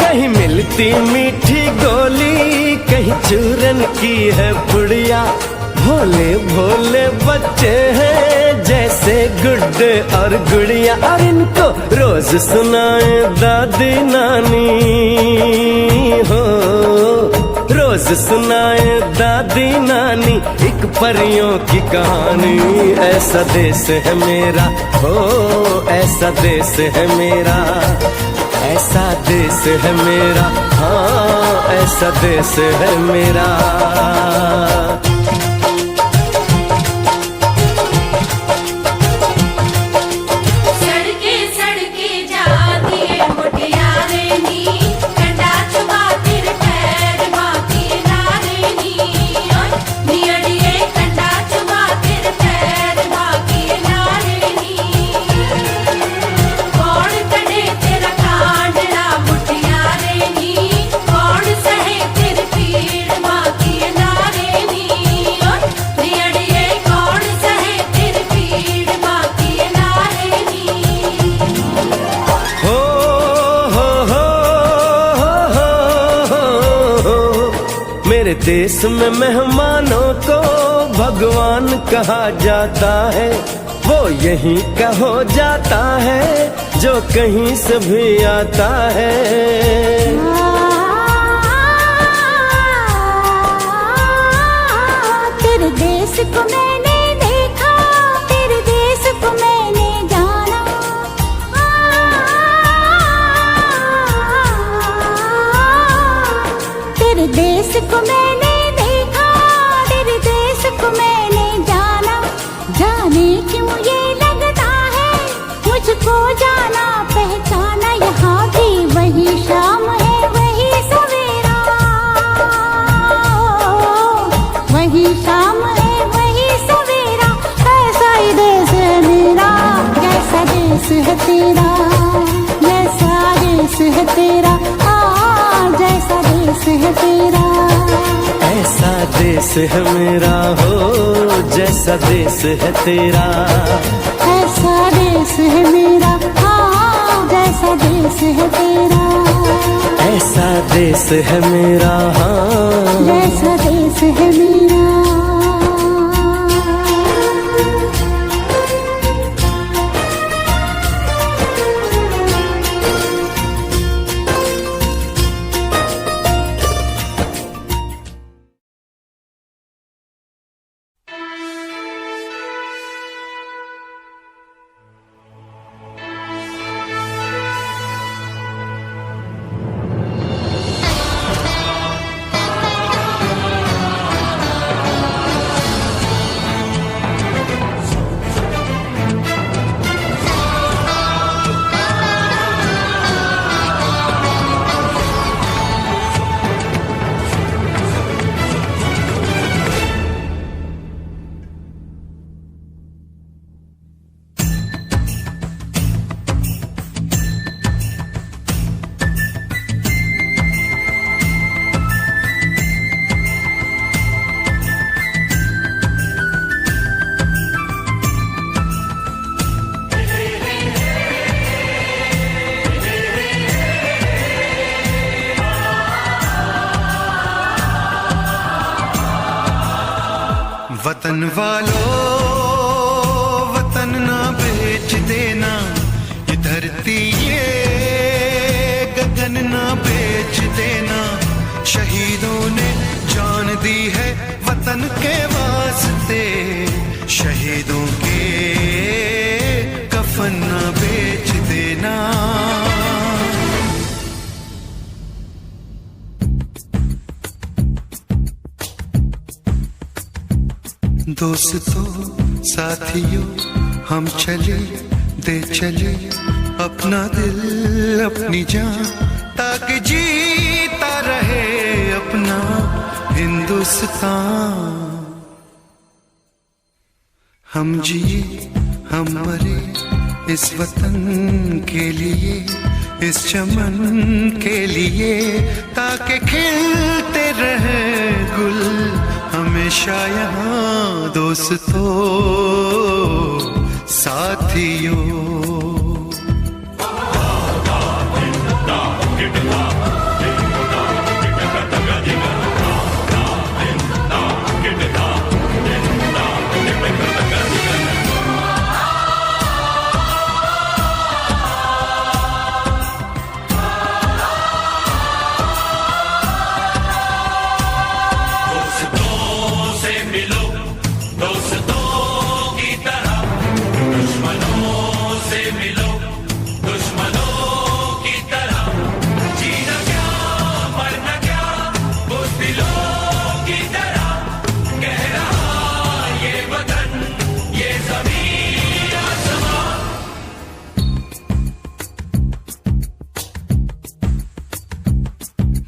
कहीं मिलती मीठी गोली, कहीं चूरन की है पुड़िया। भोले भोले बच्चे हैं जैसे गुड्डे और गुड़िया, और इनको रोज सुनाए दादी नानी, हो रोज सुनाए दादी नानी एक परियों की कहानी। ऐसा देश है मेरा, हो ऐसा देश है मेरा, ऐसा देश है मेरा, हाँ ऐसा देश है मेरा। मेरे देश में मेहमानों को भगवान कहा जाता है, वो यहीं का हो जाता है जो कहीं से भी आता है।
तेरे देश को मैंने देखा, तेरे देश को मैंने जाना, तेरे देश देश को मैंने देखा, तेरे देश को मैंने जाना, जाने क्यों ये लगता है मुझको जाना पहचाना। यहाँ भी वही शाम है वही सवेरा, वही शाम है वही सवेरा। ऐसा ही देश है मेरा, जैसा देश है तेरा, जैसा देश है तेरा, जैसा देश है तेरा।
ऐसा देश है मेरा हो, जैसा देश है तेरा।
ऐसा देश है मेरा, हाँ जैसा देश है तेरा।
ऐसा देश है मेरा, हाँ
जैसा देश है मेरा।
वतन वालों वतन ना बेच देना, ये धरती ये गगन ना बेच देना। शहीदों ने जान दी है वतन के वास्ते, शहीदों के कफन ना बेच देना। दोस्तों साथियों हम चले दे चले अपना दिल अपनी जान, ताकि जीता रहे अपना हिंदुस्तान। हम जिए हम मरे इस वतन के लिए, इस चमन के लिए, ताकि खिलते रहे गुल हमेशा यहाँ। दोस्तों साथियों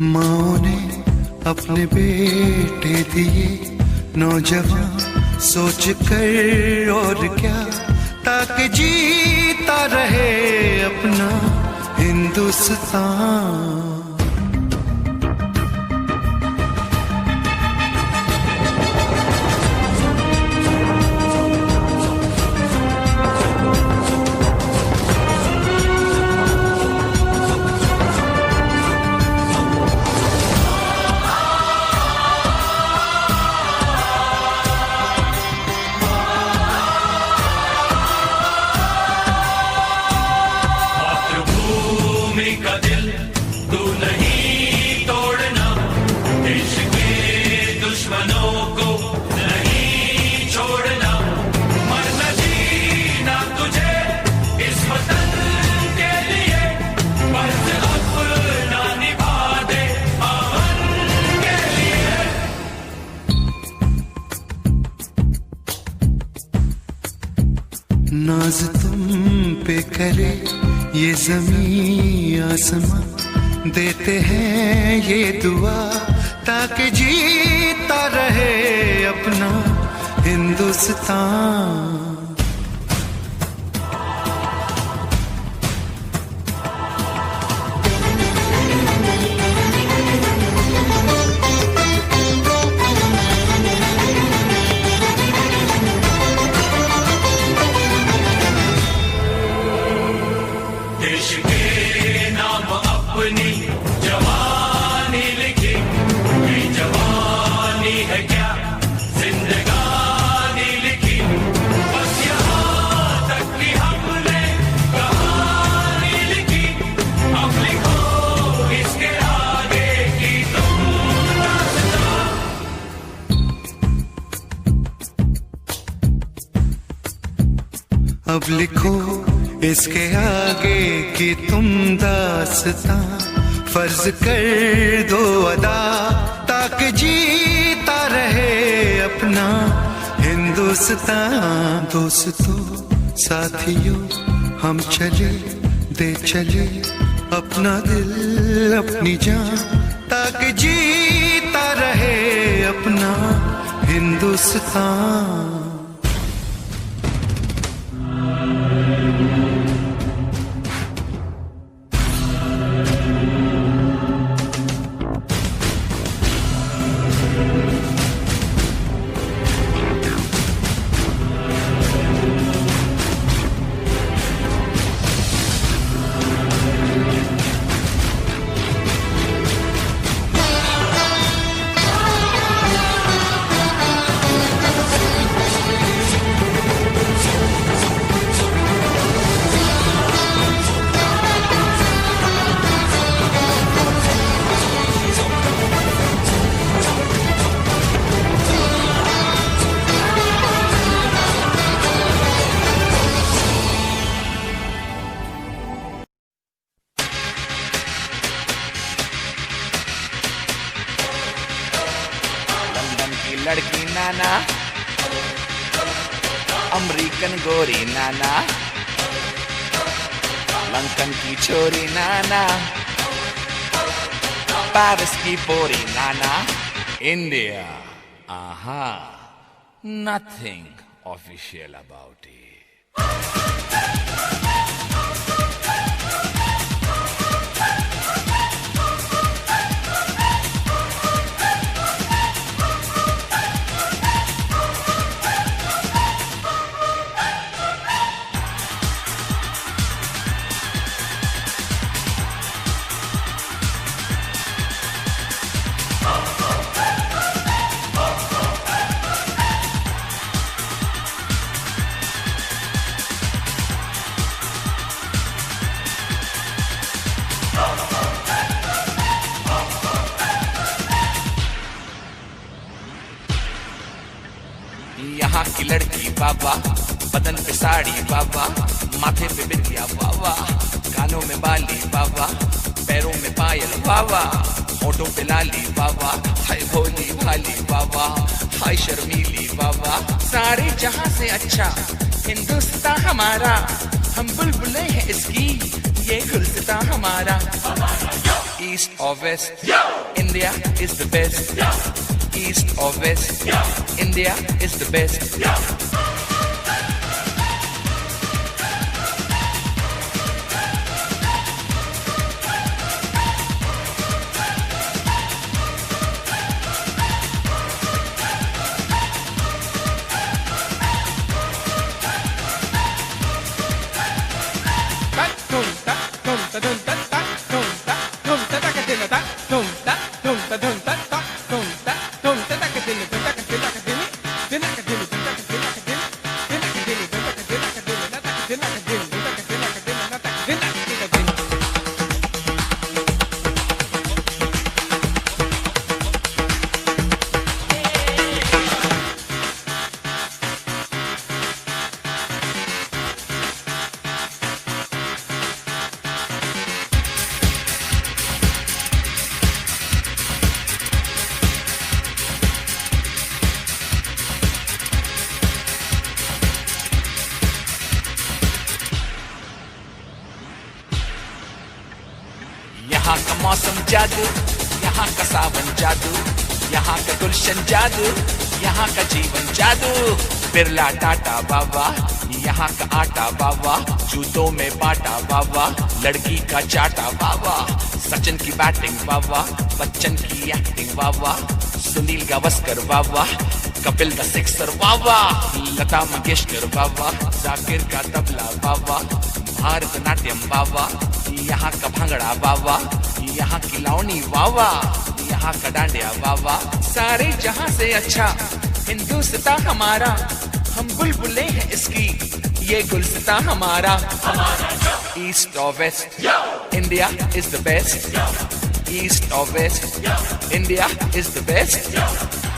माँ ने अपने बेटे दिए नौजवान सोच कर और क्या, ताकि जीता रहे अपना हिंदुस्तान।
का दिल तू
ज़मीं आसमां देते हैं ये दुआ, ताकि जीता रहे अपना हिंदुस्तान।
देश के नाम अपनी जवानी लिखी, ये जवानी है क्या जिंदगानी लिखी, बस यहाँ तक कि हमने कहानी लिखी, अब लिखो इसके आगे की तुम दास्तां।
अब लिखो इसके आगे की तुम दास्तां, फर्ज कर दो अदा, ताकि जीता रहे अपना हिंदुस्तान। दोस्तों साथियों हम चले दे चले अपना दिल अपनी जान, ताकि जीता रहे अपना हिंदुस्तान।
लड़की नाना, अमेरिकन गोरी नाना, लंदन की छोरी नाना, पेरिस की पोरी नाना, इंडिया, आहा, nothing official about it. यहाँ की लड़की बाबा, बदन पे साड़ी बाबा, माथे पे बिंदिया बाबा, कानों में बाली बाबा, पैरों में पायल बाबा, होठों पे लाली बाबा, हाय भोली भाली बाबा, हाय शर्मीली बाबा। सारे जहां से अच्छा हिंदुस्तान हमारा, हम बुलबुलें हैं इसकी, ये गुलसितां हमारा। ईस्ट और west, India is the best. East or west, India is the best. यहाँ का मौसम जादू, यहाँ का सावन जादू, यहाँ का गुलशन जादू, यहाँ का जीवन जादू। बिरला टाटा बाबा, यहाँ का आटा बाबा, जूतों में बाटा बाबा, लड़की का चाटा बाबा। सचिन की बैटिंग बाबा, बच्चन की एक्टिंग बाबा, सुनील गावस्कर बाबा, कपिल द सिक्सर बाबा, लता मंगेशकर बाबा, जाकिर का तबला बाबा, भारतनाट्यम बाबा, यहाँ का भंगड़ा बाबा, यहाँ की लावनी बाबा, यहाँ का डांडिया बाबा। सारे जहां से अच्छा हिंदुस्तान हमारा, हम बुलबुलें हैं इसकी, ये गुलस्तान हमारा। ईस्ट और west, India is the best. East और west, India is the best.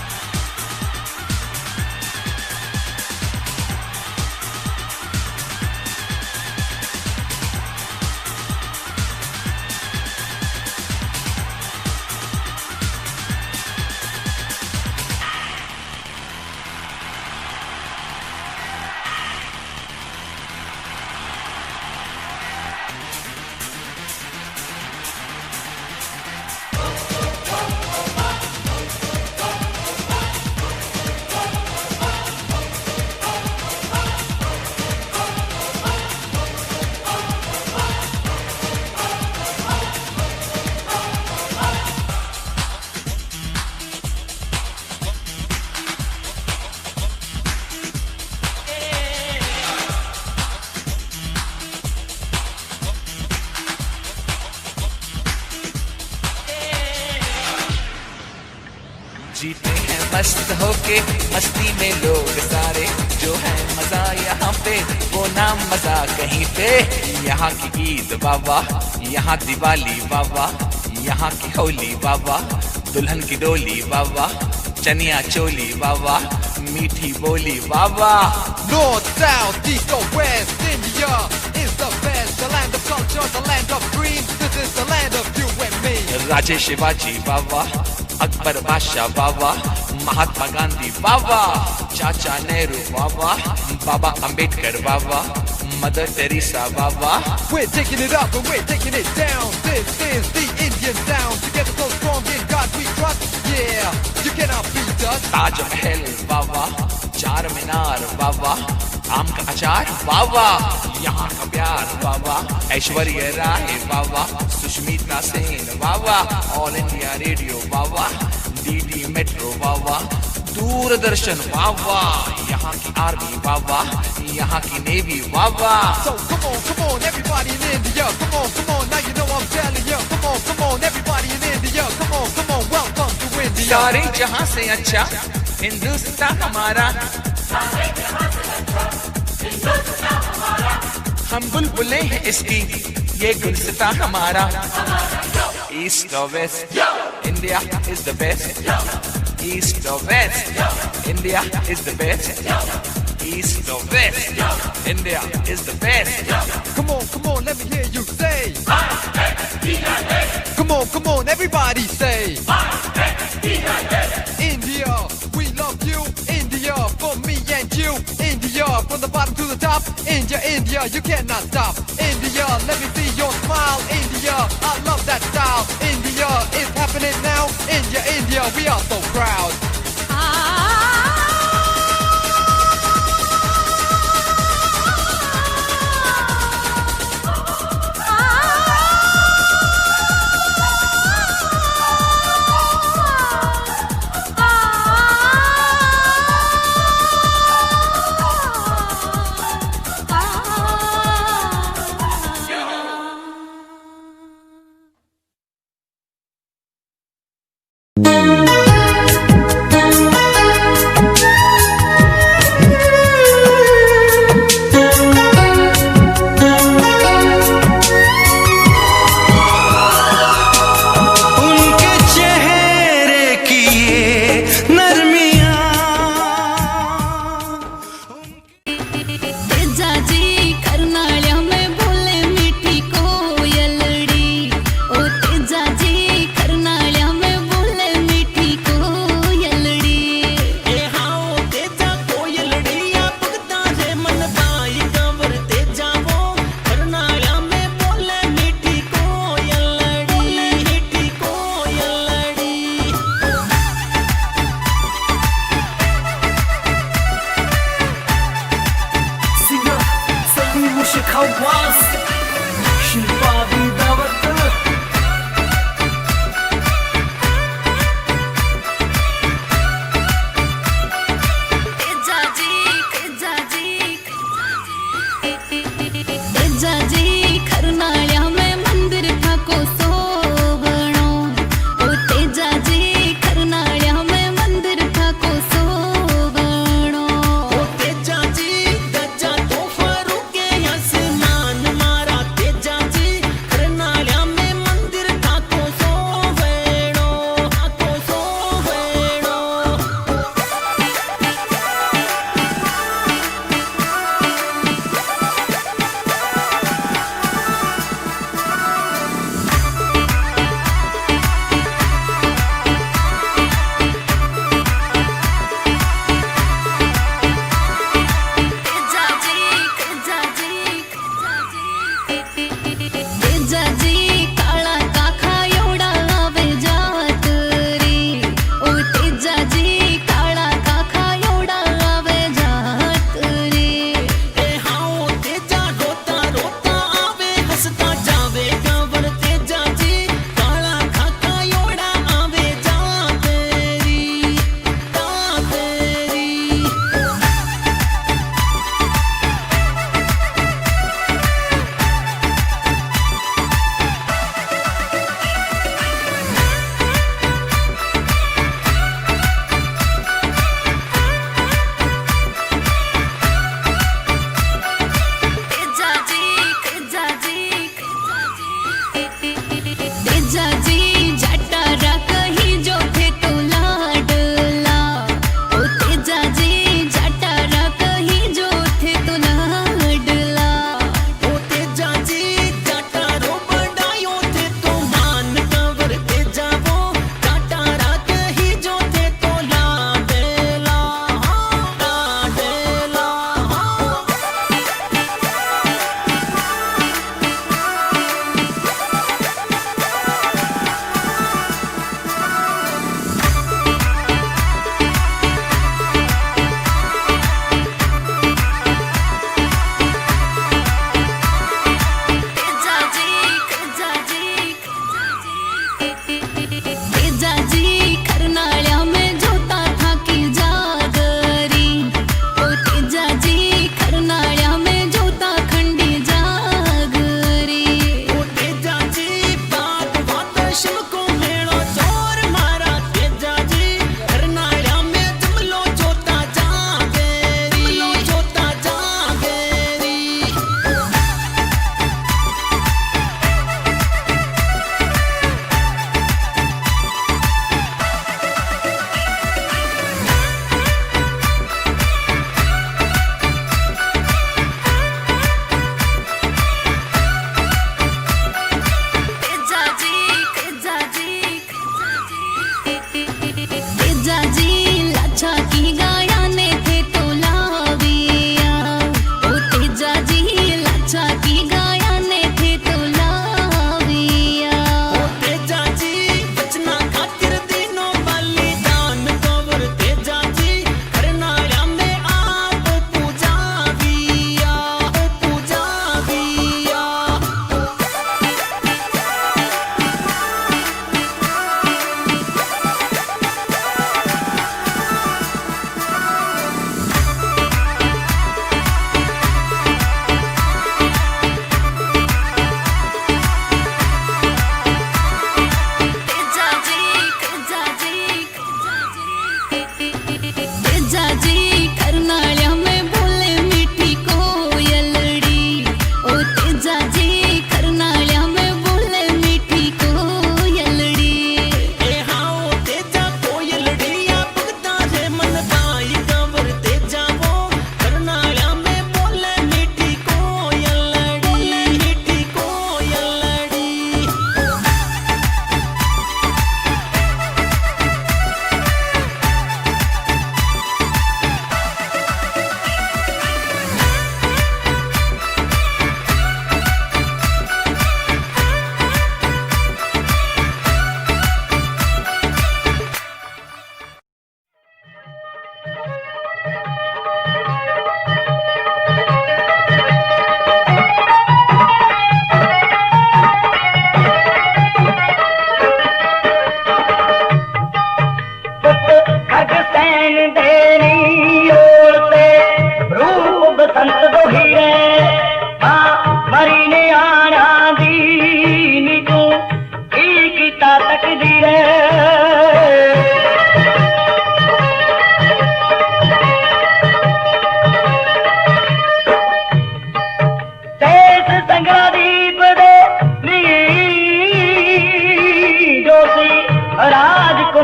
जीते हैं मस्त होके मस्ती में लोग सारे, जो है मजा यहाँ पे वो नाम मजा कहीं पे। यहाँ की ईद बाबा, यहाँ दिवाली बाबा, यहाँ की होली बाबा, दुल्हन की डोली बाबा, चनिया चोली बाबा, मीठी बोली बाबा।
North, south, east or west, India is the best. The land of culture, the land of dreams. This is the land of you and me.
राजे शिवाजी बाबा, अकबर बादशाह बाबा, महात्मा गांधी बाबा, चाचा नेहरू बाबा, बाबा अंबेडकर बाबा, मदर टेरेसा बाबा।
We're taking it up and we're taking it down. This is the Indian sound. Together so strong in God we trust. Yeah, you cannot beat us.
Taj Mahal बाबा, Charminar बाबा, आम का अचार बाबा, यहाँ का प्यार बाबा, ऐश्वर्या राय बाबा, सुष्मिता सेन बाबा, ऑल इंडिया रेडियो बाबा, DD metro बाबा, दूरदर्शन बाबा, यहाँ की army बाबा, यहाँ की navy Baba.
So come on, everybody in India. Come on, now you know I'm telling you. Come on, everybody in India. Come on, welcome to India.
सारे जहां से अच्छा हिंदुस्तान हमारा, हम बुलबुलें हैं इसकी, ये गुलस्तान हमारा। ईस्ट और west, India is the best. East और west, India is the best. East or west, India is the best.
Come on, let me hear you say. Come on, everybody say. India, we love you. India, for me and you. India, from the bottom to the top. India, you cannot stop. India, let me see your smile. India, I love that style. India, it's happening now. India, we are so proud.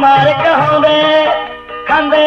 मार कहोंदे खांदे